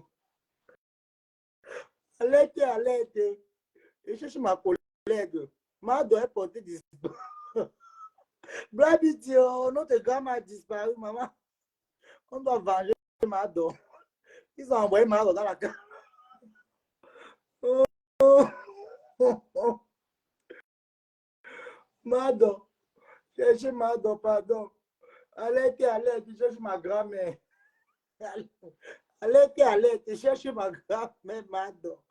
Elle était. Je cherche ma collègue. Ma doit porter disparu. Blabi dit, oh, notre grand-mère a disparu, maman. On doit venger Mado. Ils ont envoyé Mado dans la cave. Oh, oh, oh, oh. Mado. Cherchez Mado, pardon. Allez, tu cherches ma grand-mère. Allez, tu cherches ma grand-mère, Mado.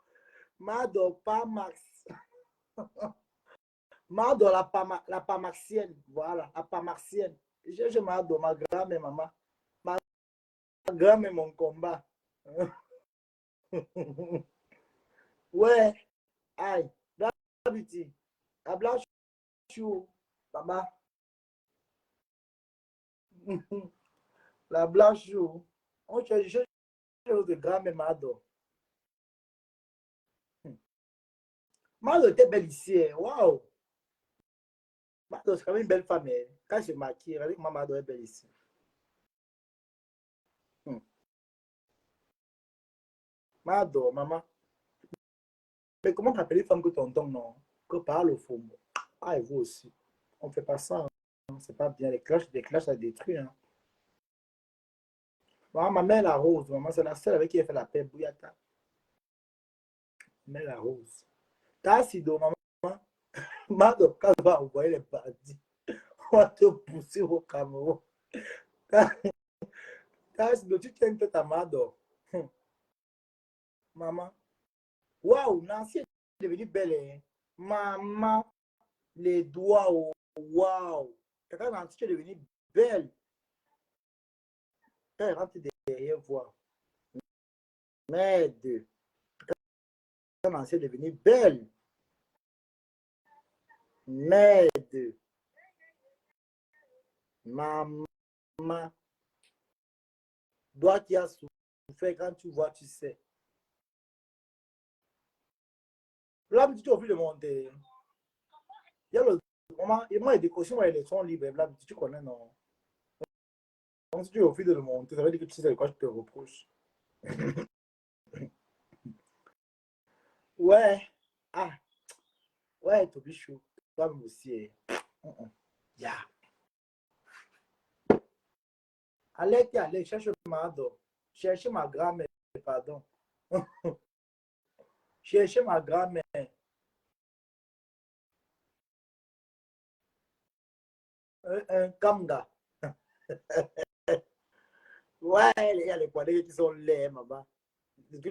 Mado, pas Max. Mado, la pamaxienne. Voilà, la pamaxienne. Tu cherches Mado, ma grand-mère, maman. Ma grand-mère, mon combat. Ouais, aïe. Blabi, la blanche chou, maman. La blanche chou. On cherche de grand-mère Mado. Mado était belle ici. Waouh. Mado, c'est quand même une belle femme. Quand je maquille, avec ma Mado est belle ici. Mado, maman. Mais comment t'appeler femme que tonton, non? Que parle au fond. Ah, et vous aussi. On ne fait pas ça. Hein. C'est pas bien. Les clashs, ça détruit. Hein. Maman, ma mère, la rose. Maman, c'est la seule avec qui elle fait la paix. Bouyata. Mais la rose. T'as Sido, maman. Mado, quand on va envoyer les parties, on va te pousser au Cameroun. T'as Sido, tu tiens tête à Mado. Maman. Waouh, Nancy est devenue belle. Hein. Maman, les doigts. Oh, waouh. Quand Nancy est devenue belle. Quand elle rentre derrière, voir. Merde. Quand Nancy est devenue belle. Merde. Maman. Doigt qui a souffert quand tu vois, tu sais. Là, tu as vu de monter. Il y a le moment, et moi, les décorations, elles sont libres. Là, tu connais, non? Donc, si tu as envie de le monter, ça veut dire que tu sais de quoi je te reproche. Ouais. Ah, ouais, Tobichou. Toi-même aussi. Yeah. Allez, cherche ma dent. Cherchez ma grand-mère, pardon. Cherchez ma grand-mère. Un Kamga. Ouais, il y a les Kwanais qui sont laids, maman. Tous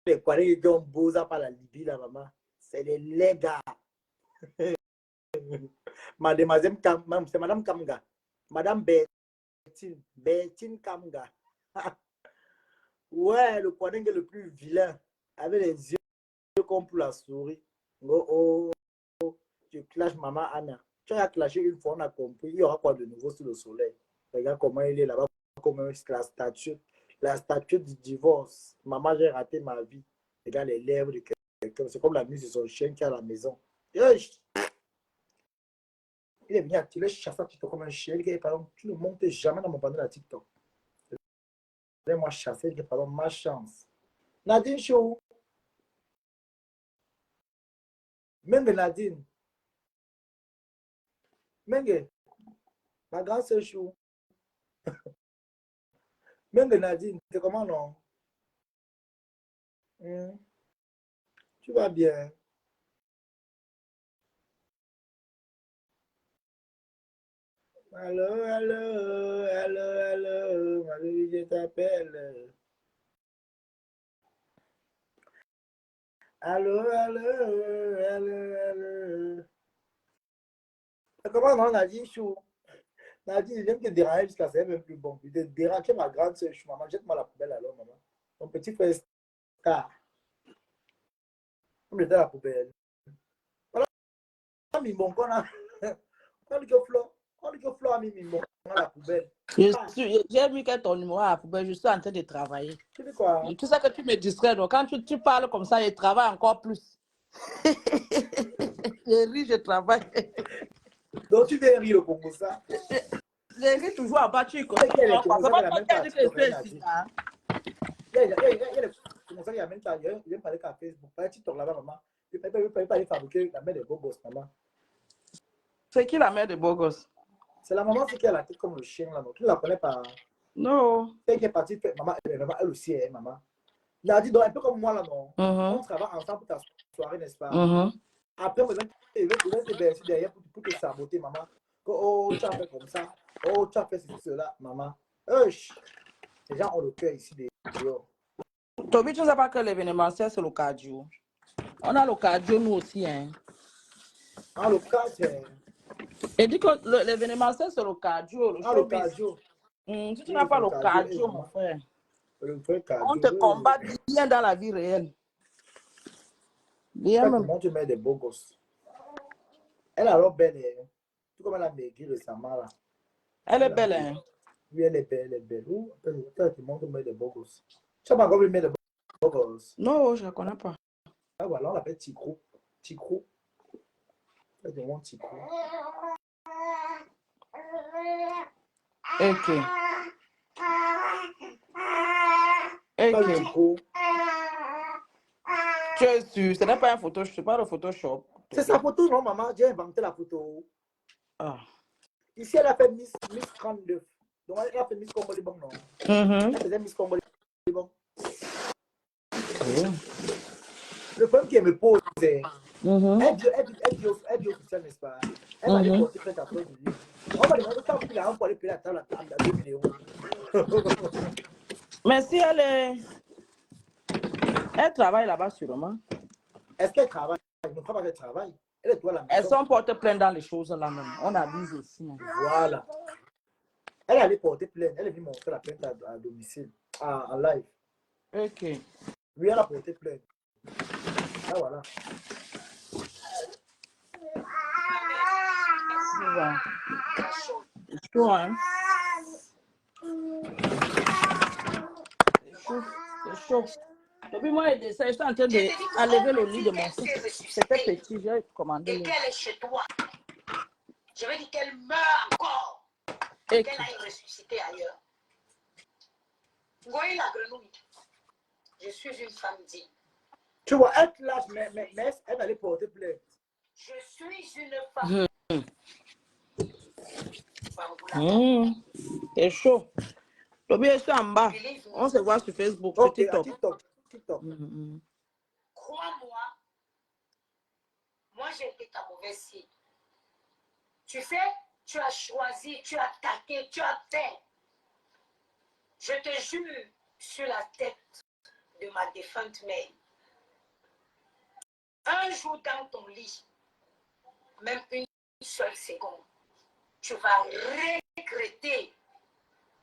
les Kwanais qui ont beau ça par la Libye, là, maman. C'est les laids gars. C'est Madame Kamga. Madame Bertine Kamga. Ouais, le Kwanais le plus vilain. Avec les yeux comme pour la souris. Oh, oh, tu clashes maman Anna. Tu as clashé une fois, on a compris. Il y aura quoi de nouveau sous le soleil? Regarde comment il est là-bas, comme la statue du divorce. Maman, j'ai raté ma vie. Regarde les lèvres de quelqu'un. C'est comme la muse de son chien qui est à la maison. Il est venu attirer chasser TikTok comme un chien. Il dit, pardon, tu ne montes jamais dans mon panneau de TikTok. Moi chasser, pardon, ma chance. Nadine Show. Menge Nadine. Menge. Ma grande sœur Chou. Menge Nadine. C'est comment non? Tu vas bien? Allô, allô, allô, allô. Marie, je t'appelle. Allô, allô, allô, allô. Comment non, Nadine Chou? Nadine, j'aime te déranger jusqu'à c'est même plus bon. Tu te déranges, tu es ma grande soeur Chou. Maman, jette-moi la poubelle alors, maman. Ton petit frère Star. On me dans la poubelle. Voilà, mis mon con là. On dit que Flo a mis mon con à la poubelle. J'ai vu que ton numéro à la poubelle, je suis en train de travailler. Tu dis quoi? Tu sais que tu me distrais, donc quand tu parles comme ça, je travaille encore plus. Je ris, je travaille. Donc tu viens rire le Congo ça? Je ris toujours en bas, tu Il y a les Congolais qui comment n'amènent tu pas as à dit que je TikTok, suis hein, ici, Nadine. là? Il y a les Congolais qui n'amènent pas, ils viennent parler qu'à Facebook. Pas TikTok là-bas, maman. Il ne peut pas aller fabriquer la mère des beaux gosses, maman. C'est qui la mère de beau gosse? C'est la maman qui a la tête comme le chien là, donc tu ne la connais pas. Non. Elle qui est partie, maman, elle aussi, hein, maman. Il a dit, donc un peu comme moi là, non. On travaille ensemble pour ta soirée, n'est-ce pas? Après, il va te bercer derrière pour te saboter, maman. Que, oh, tu as fait comme ça. Oh, tu as fait ceci, cela, maman. Les gens ont le cœur ici dehors. Toby, tu ne sais pas que l'événementiel, c'est le cardio. On a le cardio, nous aussi, hein. En le cas, c'est. Et dit que l'événementiel, c'est le cardio, le En le showbiz. cardio. Si tu Oui, n'as c'est pas le le cardio, cardio, mon maman. frère, Le vrai on cardio. te combat bien dans la vie réelle. Bien même. Comment tu mets des beaux gosses? Elle a alors belle, hein. Tout comme elle a maigri récemment là. Elle est belle, hein? Oui, elle est belle, elle est belle. Ouh, toi, tu montres mettre des beaux gosses. Tu n'as pas encore vu mettre des beaux gosses. Non, je ne la connais pas. Ah voilà, on l'appelle Ticrou. Ticrou. Elle demande Ticrou. Ok. Pas le Ok. Ticrou. Tu es sûr, ce n'est pas un Photoshop, c'est pas le Photoshop. C'est sa photo, non, maman? J'ai inventé la photo. Ah. Ici, elle a fait Miss 39. Donc, elle a fait Miss Congo Liban, non? Elle faisait Miss Congo Liban. Le problème qu'elle me pose, c'est. Elle dit officielle, n'est-ce pas? Elle va aller porter plainte à toi de lui. On va demander quand il a envoyé payer la table à 2 millions. Mais si elle est. Elle travaille là-bas sûrement. Est-ce qu'elle travaille? Je ne crois pas qu'elle travaille. Elle doit la maison. Elles sont portées plainte dans les choses là même. On abuse aussi. Hein. Voilà. Elle allait porter plainte. Elle est venue montrer la plainte à domicile, en live. Ok. Oui, elle a porté plainte. Ah, voilà. C'est chaud, hein? C'est chaud. C'est chaud. Depuis moi, je suis en train d'enlever le lit de mon fils. C'était petit, j'ai commandé. Et qu'elle est chez toi. Je veux dire qu'elle meurt encore. Et qu'elle aille ressusciter ailleurs. Vous voyez la grenouille? Je suis une femme digne. Tu vois, elle clash, mais elle allait porter plainte. Je suis une femme. C'est chaud. Toby, je suis en bas. On se voit sur Facebook, sur TikTok. Crois-moi, moi j'ai été ta mauvaise fille. Tu sais, tu as choisi, tu as taqué, tu as fait. Je te jure sur la tête de ma défunte mère, un jour dans ton lit, même une seule seconde, tu vas regretter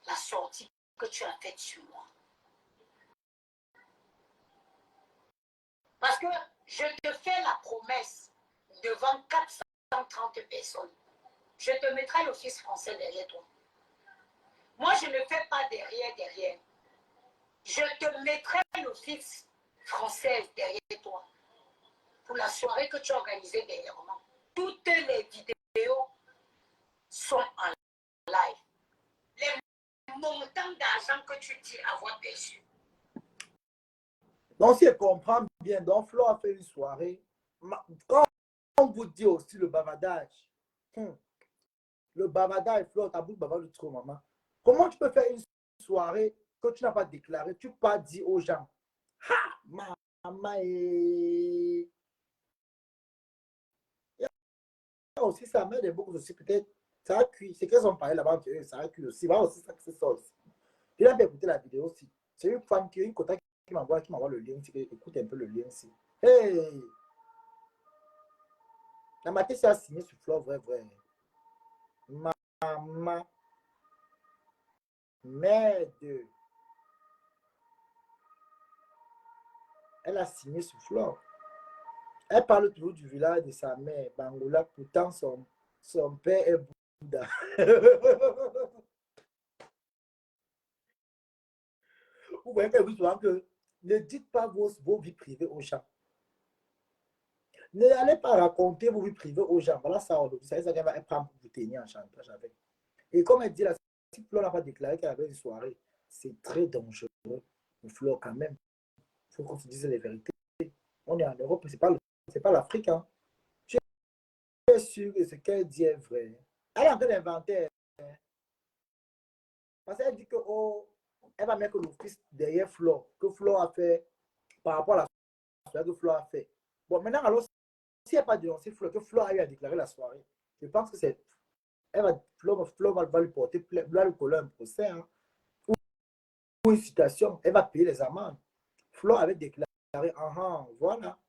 la sortie que tu as faite sur moi. Parce que je te fais la promesse devant 430 personnes. Je te mettrai l'office français derrière toi. Moi, je ne fais pas derrière. Je te mettrai l'office français derrière toi. Pour la soirée que tu as organisée dernièrement. Toutes les vidéos sont en live. Les montants d'argent que tu dis avoir perçu. Donc, si elle comprend bien, donc Flo a fait une soirée. Quand on vous dit aussi le bavardage, le bavardage, Flo, t'as beaucoup de bavard de trop, maman. Comment tu peux faire une soirée que tu n'as pas déclaré, tu n'as pas dit aux gens, ha, maman, et... aussi sa mère des beaucoup aussi, peut-être, ça a cuit. C'est qu'elles ont parlé là-bas, ça a cuit aussi. Voilà aussi, ça, c'est ça aussi. Il a bien écouté la vidéo aussi. C'est une femme qui, une contact qui m'envoie le lien. Écoute un peu le lien ici. Hey! La matinée, c'est signé sur Flo, vrai. Maman, merde. Elle a signé sur Flo. Elle parle toujours du village de sa mère, Bangola, pourtant son père est Bouddha. Vous voyez que ne dites pas vos vies privées aux gens. N'allez pas raconter vos vies privées aux gens. Voilà ça, ça qu'elle va prendre pour vous tenir en chantage avec. Et comme elle dit là, si Flo n'a pas déclaré qu'elle avait une soirée, c'est très dangereux. Mais Flo, quand même, il faut qu'on se dise les vérités. On est en Europe, c'est pas l'Afrique. Hein. Je suis sûr que ce qu'elle dit est vrai. Elle est en train d'inventer. Parce qu'elle dit que oh, elle va mettre l'office derrière Flo, que Flo a fait par rapport à la soirée que Flo a fait. Bon, maintenant, alors, si elle n'a pas dénoncé Flo, que Flo a eu à déclarer la soirée, je pense que c'est. Flo va lui porter plainte, va lui coller un procès, hein, ou une citation, elle va payer les amendes. Flo avait déclaré, voilà,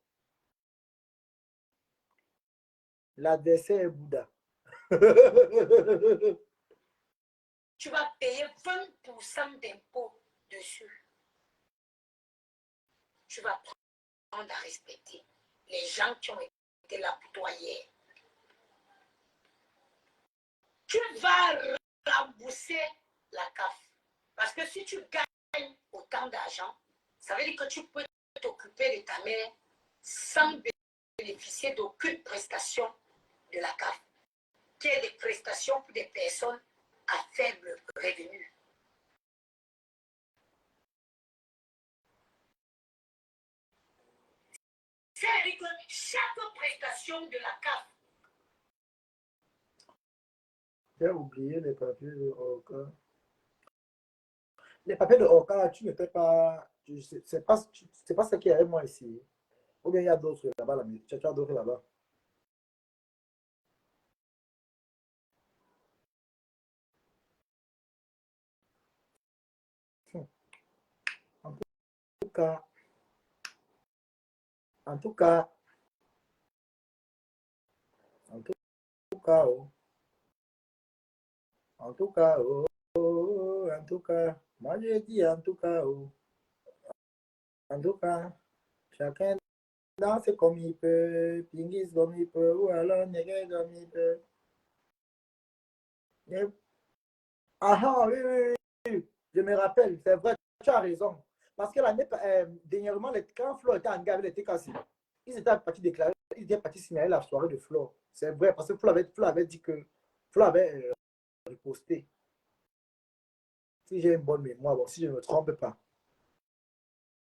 l'adversaire est Bouddha. Tu vas payer 20% d'impôts dessus. Tu vas prendre à respecter les gens qui ont été là pour toi hier. Tu vas rembourser la CAF. Parce que si tu gagnes autant d'argent, ça veut dire que tu peux t'occuper de ta mère sans bénéficier d'aucune prestation de la CAF, qui est des prestations pour des personnes à faible revenu. C'est-à-dire que chaque prestation de la CAF. J'ai oublié les papiers de Orca. Les papiers de Orca, tu ne fais pas. C'est pas ce qu'il y avait moi ici. Ou bien il y a d'autres là-bas, tu as d'autres là-bas. En tout cas, en tout cas, en tout cas, oh. En tout cas, oh, en tout cas, moi je dis en tout cas, oh. En tout cas, chacun danse comme il peut, pingis comme il peut, ou alors néguer comme il peut. Ah, oui, je me rappelle, c'est vrai, tu as raison. Parce que l'année dernièrement, quand Flo était en gare, il était cassé. Ils étaient partis déclarer, ils étaient partis signaler la soirée de Flo. C'est vrai, parce que Flo avait dit que Flo avait riposté. Si j'ai une bonne mémoire, bon, si je ne me trompe pas.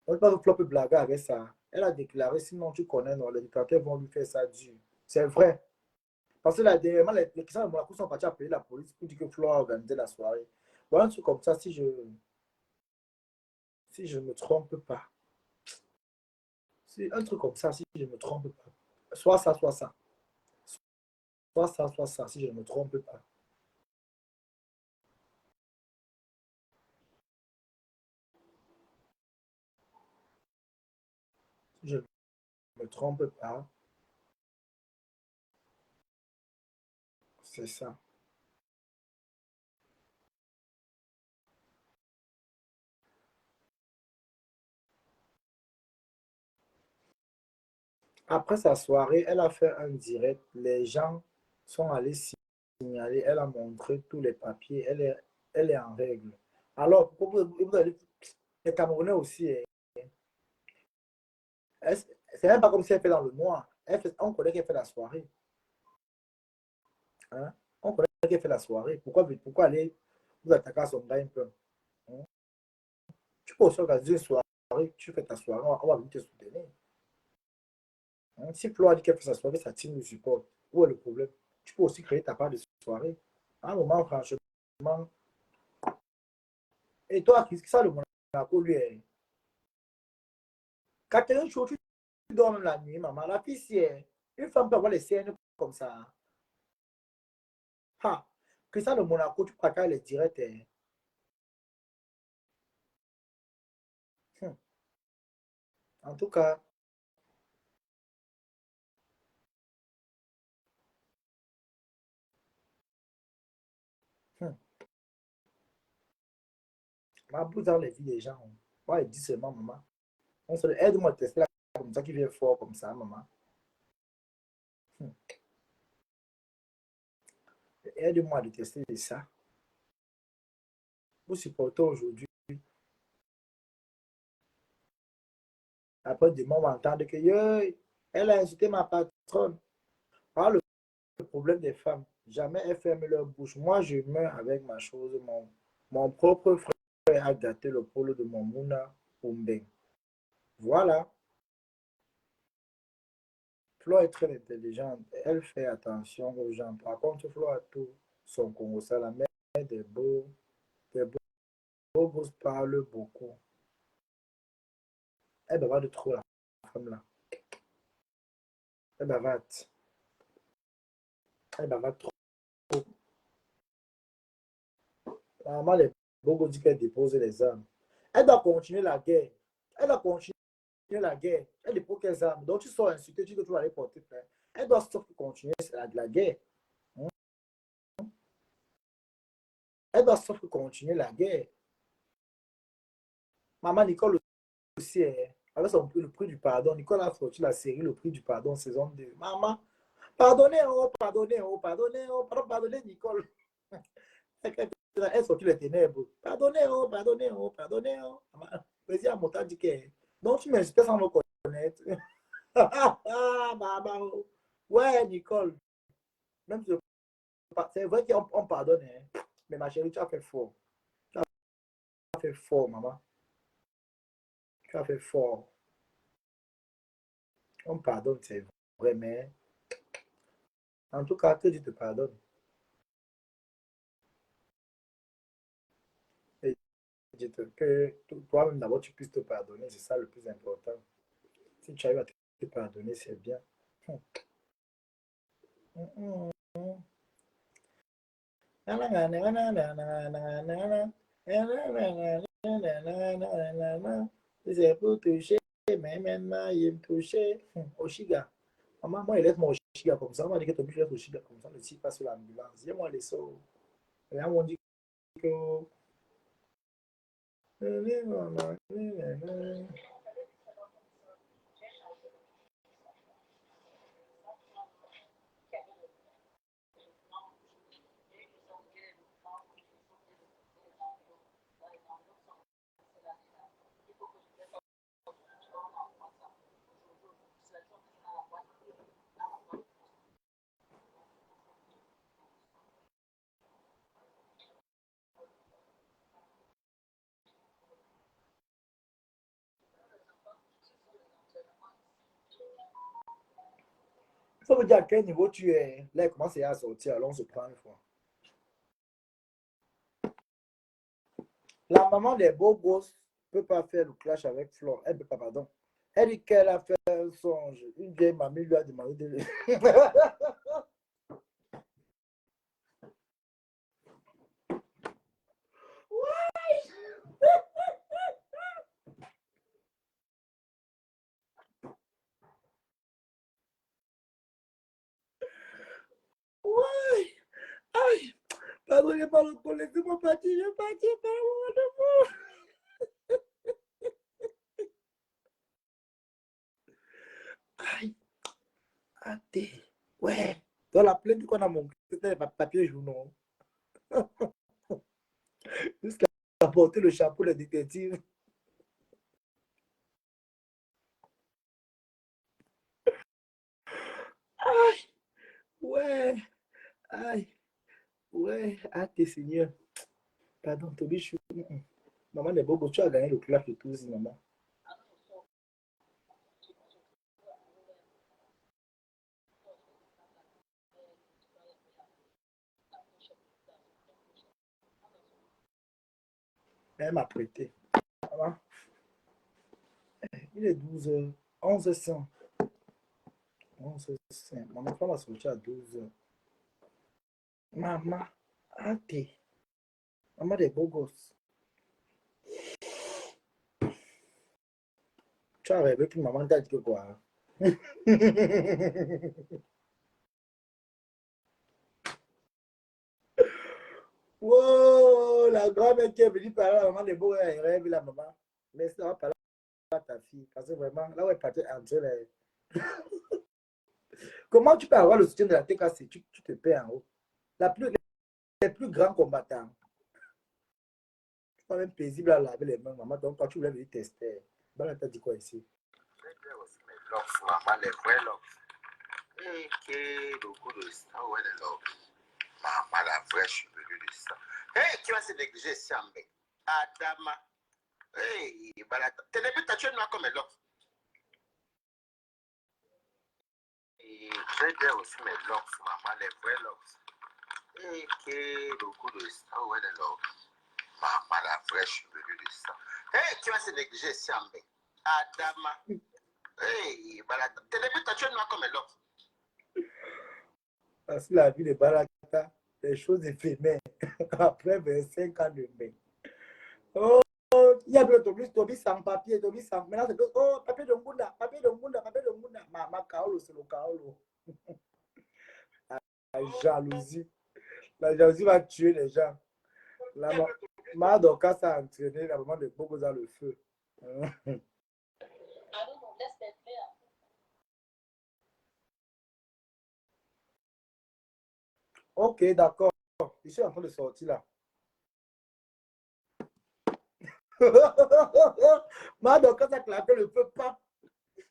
Donc, pas que Flo peut blaguer avec ça. Elle a déclaré, sinon tu connais, non, les dictateurs vont lui faire ça dur. C'est vrai. Parce que là, dernièrement, les questions de Monaco sont partis appeler la police pour dire que Flo a organisé la soirée. Bon, un truc comme ça, si je ne me trompe pas. C'est un truc comme ça, si je ne me trompe pas. Soit ça, soit ça. Soit ça, si je ne me trompe pas. Je ne me trompe pas. C'est ça. Après sa soirée, elle a fait un direct. Les gens sont allés signaler. Elle a montré tous les papiers. Elle est en règle. Alors, vous allez, les Camerounais aussi, c'est même pas comme si elle fait dans le noir. On connaît qu'elle fait la soirée. Hein? On connaît qu'elle fait la soirée. Pourquoi aller vous attaquer à son gars un peu? Hein? Tu peux aussi organiser une soirée. Tu fais ta soirée. On va venir te soutenir. Hein? Si Flo a dit qu'elle fait sa soirée, sa team le support. Où est le problème? Tu peux aussi créer ta part de soirée. À un moment, franchement. Et toi, qui ça le Monaco, lui, Catherine Chou, tu dors même la nuit, maman. La fille, si une femme peut avoir les scènes comme ça. Ha! Que ça, le Monaco, tu crois qu'elle est directe. En tout cas, ma bouse dans les vies des gens. Ouais, il dit seulement, maman. On se aide-moi à tester là, comme ça, qui vient fort comme ça, maman. Aide-moi à détester ça. Vous supportez aujourd'hui. Après, demain, on va entendre que elle a insulté ma patronne. Par le problème des femmes. Jamais elles ferment leur bouche. Moi, je meurs avec ma chose. Mon propre frère a gâté le pôle de mon Mouna Pumbeng. Voilà. Flo est très intelligente. Elle fait attention aux gens. Par contre, Flo a tout son Congo. Ça, la mère des beaux gosses parlent beaucoup. Elle bavarde trop, la femme là. Elle bavarde. Elle bavarde trop. Normalement, les beaux gosses disent qu'elle dépose les armes. Elle doit continuer la guerre. Elle doit continuer la guerre. Elle dépose quelles armes. Donc, tu sors insulté, tu dis que tu vas aller porter plainte. Elle doit continuer la guerre. Elle doit continuer la guerre. Maman Nicole aussi, avec le prix du pardon. Nicole a sorti la série Le prix du pardon, saison 2. Maman, pardonnez, oh, pardonnez, oh, pardonnez, oh, pardonnez Nicole. Elle a sorti les ténèbres. Pardonnez, oh, pardonnez, oh, pardonnez, oh. Vas-y, à mon temps, dit que. Donc, tu m'insultes sans me connaître. Maman. Ouais, Nicole. Même si c'est vrai qu'on pardonne, hein. Mais ma chérie, tu as fait fort. Tu as fait fort, maman. Tu as fait fort. On pardonne, c'est vrai, mais en tout cas, que Dieu te pardonne. Et que toi-même, d'abord, tu puisses te pardonner, c'est ça le plus important. Si tu arrives à te pardonner, c'est bien. C'est pour toucher, mais maintenant, il me toucher. Oshiga. Maman, moi, il laisse mon Oshiga comme ça. On m'a dit que tu laisses Oshiga comme ça. Le type passe sur l'ambulance. Dis-moi les sauts. Et là, on dit que. Ça veut dire à quel niveau tu es. Là, il commence à sortir. Alors, on se prend une fois. La maman des beaux gosses ne peut pas faire le clash avec Flore. Elle ne peut pas, pardon. Elle dit qu'elle a fait un songe. Une vieille mamie lui a demandé de le... Ouais. Aïe. Pardon, je parle au laissez-moi partir, je vais partir, parle-moi de vous. Aïe. Attends. Ouais. Dans la plainte qu'on a montré, c'était les papiers journaux. Jusqu'à porter le chapeau de détective. Aïe. Ouais. Aïe. Ouais. Attends, Seigneur. Pardon, Toby, je suis... Maman, les bobos, tu as gagné le clash de tous, maman. Elle m'a prêté. Maman, il est 12h. 11h05. 11h05. Mon enfant va sortir à 12h. Maman, attends. Maman des beaux gosses. Tu as rêvé que maman t'a dit que quoi? Wow, la grand-mère qui est venue parler à la maman des beaux gosses, elle rêve la maman. Mais ça va parler à ta fille. Parce que vraiment, là où elle partait entre les... Comment tu peux avoir le soutien de la TKC? Tu te perds en haut. Les plus grands combattants. C'est pas même paisible à laver les mains, maman. Donc, quand tu voulais venir tester, bah, t'as dit quoi ici? Maman, les vrais locks. Et que beaucoup de ça, ouais, les locks. Maman, la vraie chevelure de ça. Hey, tu vas se négliger, Siambe. Adama. Hey, balata. T'es début, t'as tué noir comme un lock. Et j'ai bien aussi mes locks, maman, les vrais locks. Et que beaucoup de ça, ouais, les locks. Maman, la vraie chevelure de ça. Hey, tu vas se négliger, Siambe. Adama. Hey, balata. T'es début, t'as tué noir comme un lock. Parce que la vie de Baraka, les choses éphémères. Après 25 ans de mai. Oh, il y a de Tobi sans papier, Tobi sans. Maintenant, c'est oh, papier de Munda, papier de Munda, papier de Munda. Ma Kaolo, c'est le Kaolo. La jalousie. La jalousie va tuer les gens. Ma Doka s'est entraîné, la maman de Bogo dans le feu. Ok, d'accord. Je suis en train de sortir là. Madoka ça claqué le feu pas.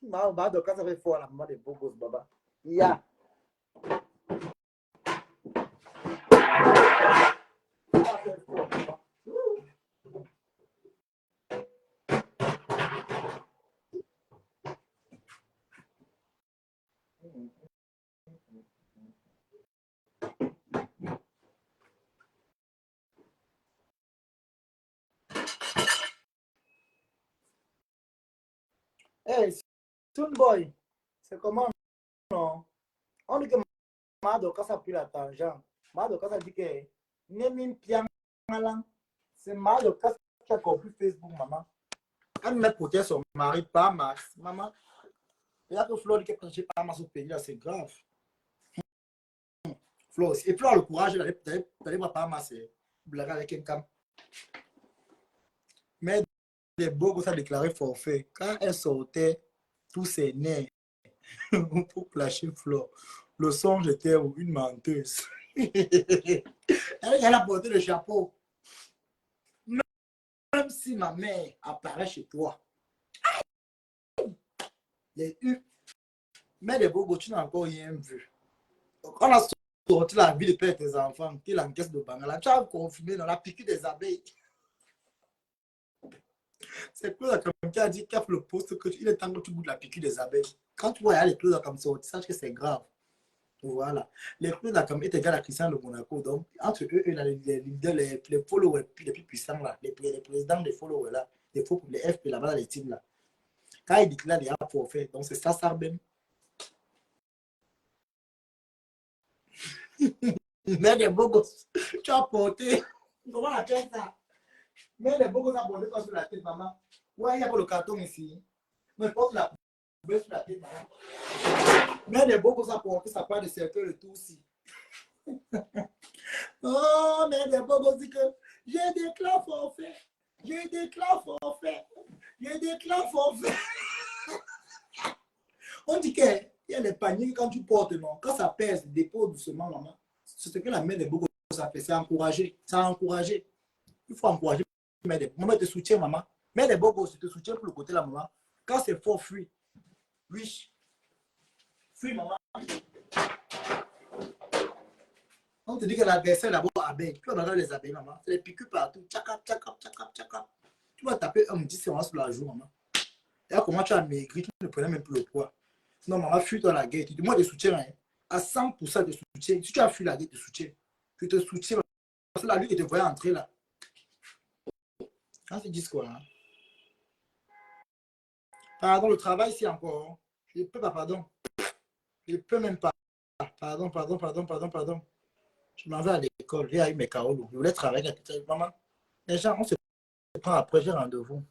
Madoka ça fait fort la maman des bobos baba. Ya. Hey, Soon Boy, c'est comment non? On dit que Madoka ça a pris la tangente. Madoka ça dit que Nemin Piamalan, c'est Madoka qui a compris Facebook, maman. Elle me protège son mari, pas Max. Maman, il y a que Flo qui est protégé par Max au pays, c'est grave. Flo, et Flo a le courage d'aller voir par Max, blaguer avec un cam. Mais les beaux ça a déclaré forfait. Quand elle sortait, tous ses nerfs pour clasher Flo. Le songe était une menteuse. Elle a porté le chapeau. Même si ma mère apparaît chez toi, les U, mais les beaux tu n'as encore rien vu. On a sorti la vie de père tes enfants, qui l'encaisse de Bangala, tu as confirmé dans la piqûre des abeilles. C'est Claude comme qui a dit qu'il a fait le poste qu'il est temps que tu goûtes la piqûre des abeilles. Quand tu vois les Claude comme ça, tu saches que c'est grave. Voilà. Les Claude comme est égal à Christian de Monaco. Donc, entre eux, les followers les plus puissants, là, les présidents des followers, là, les FP là-bas, les teams là. Quand il dit que là, il y a forfait. Donc, c'est ça même. Mais les beaux gosses, tu as porté. Comment la tête ça? Mais les beaux gosses ont porté quoi sur la tête, maman? Ouais, il y a pas le carton ici. Mais porte la poubelle sur la tête, maman. Mais les beaux gosses ont porté sa part de cercueil, le tout aussi. Oh, mais des bobos disent que j'ai déclaré forfait. J'ai déclaré forfait. J'ai déclaré forfait. On dit qu'il y a les paniers quand tu portes, non. Quand ça pèse, dépôt doucement, maman. C'est ce que la mère des bobos ça fait. C'est encourager. C'est encourager. Il faut encourager. Maman te soutient, maman. Mais les bobos, te soutient pour le côté de la maman. Quand c'est fort, fuis. Oui. Fuis, maman. On te dit que l'adversaire d'abord abeille. Tu vas dans les abeilles, maman. C'est les piqûres partout. Tchakap, tchakap, tchakap, tchakap. Tu vas taper 10 séances sur la jour, maman. Et là, comment tu as maigri, tu ne prenais même plus le poids. Non, maman, fuis dans la guerre. Tu dis, moi, je soutiens. Hein. À 100% de soutien. Si tu as fui la guerre, je te soutiens. Je te soutiens. Parce que la lutte, je te voyais entrer là. Quand tu dis quoi, hein? Pardon, le travail, c'est encore. Je ne peux pas, pardon. Je ne peux même pas. Pardon, pardon, pardon, pardon, pardon. Je m'en vais à l'école. J'ai eu mes carreaux. Je voulais travailler avec maman. Les gens, on se prend après, j'ai rendez-vous.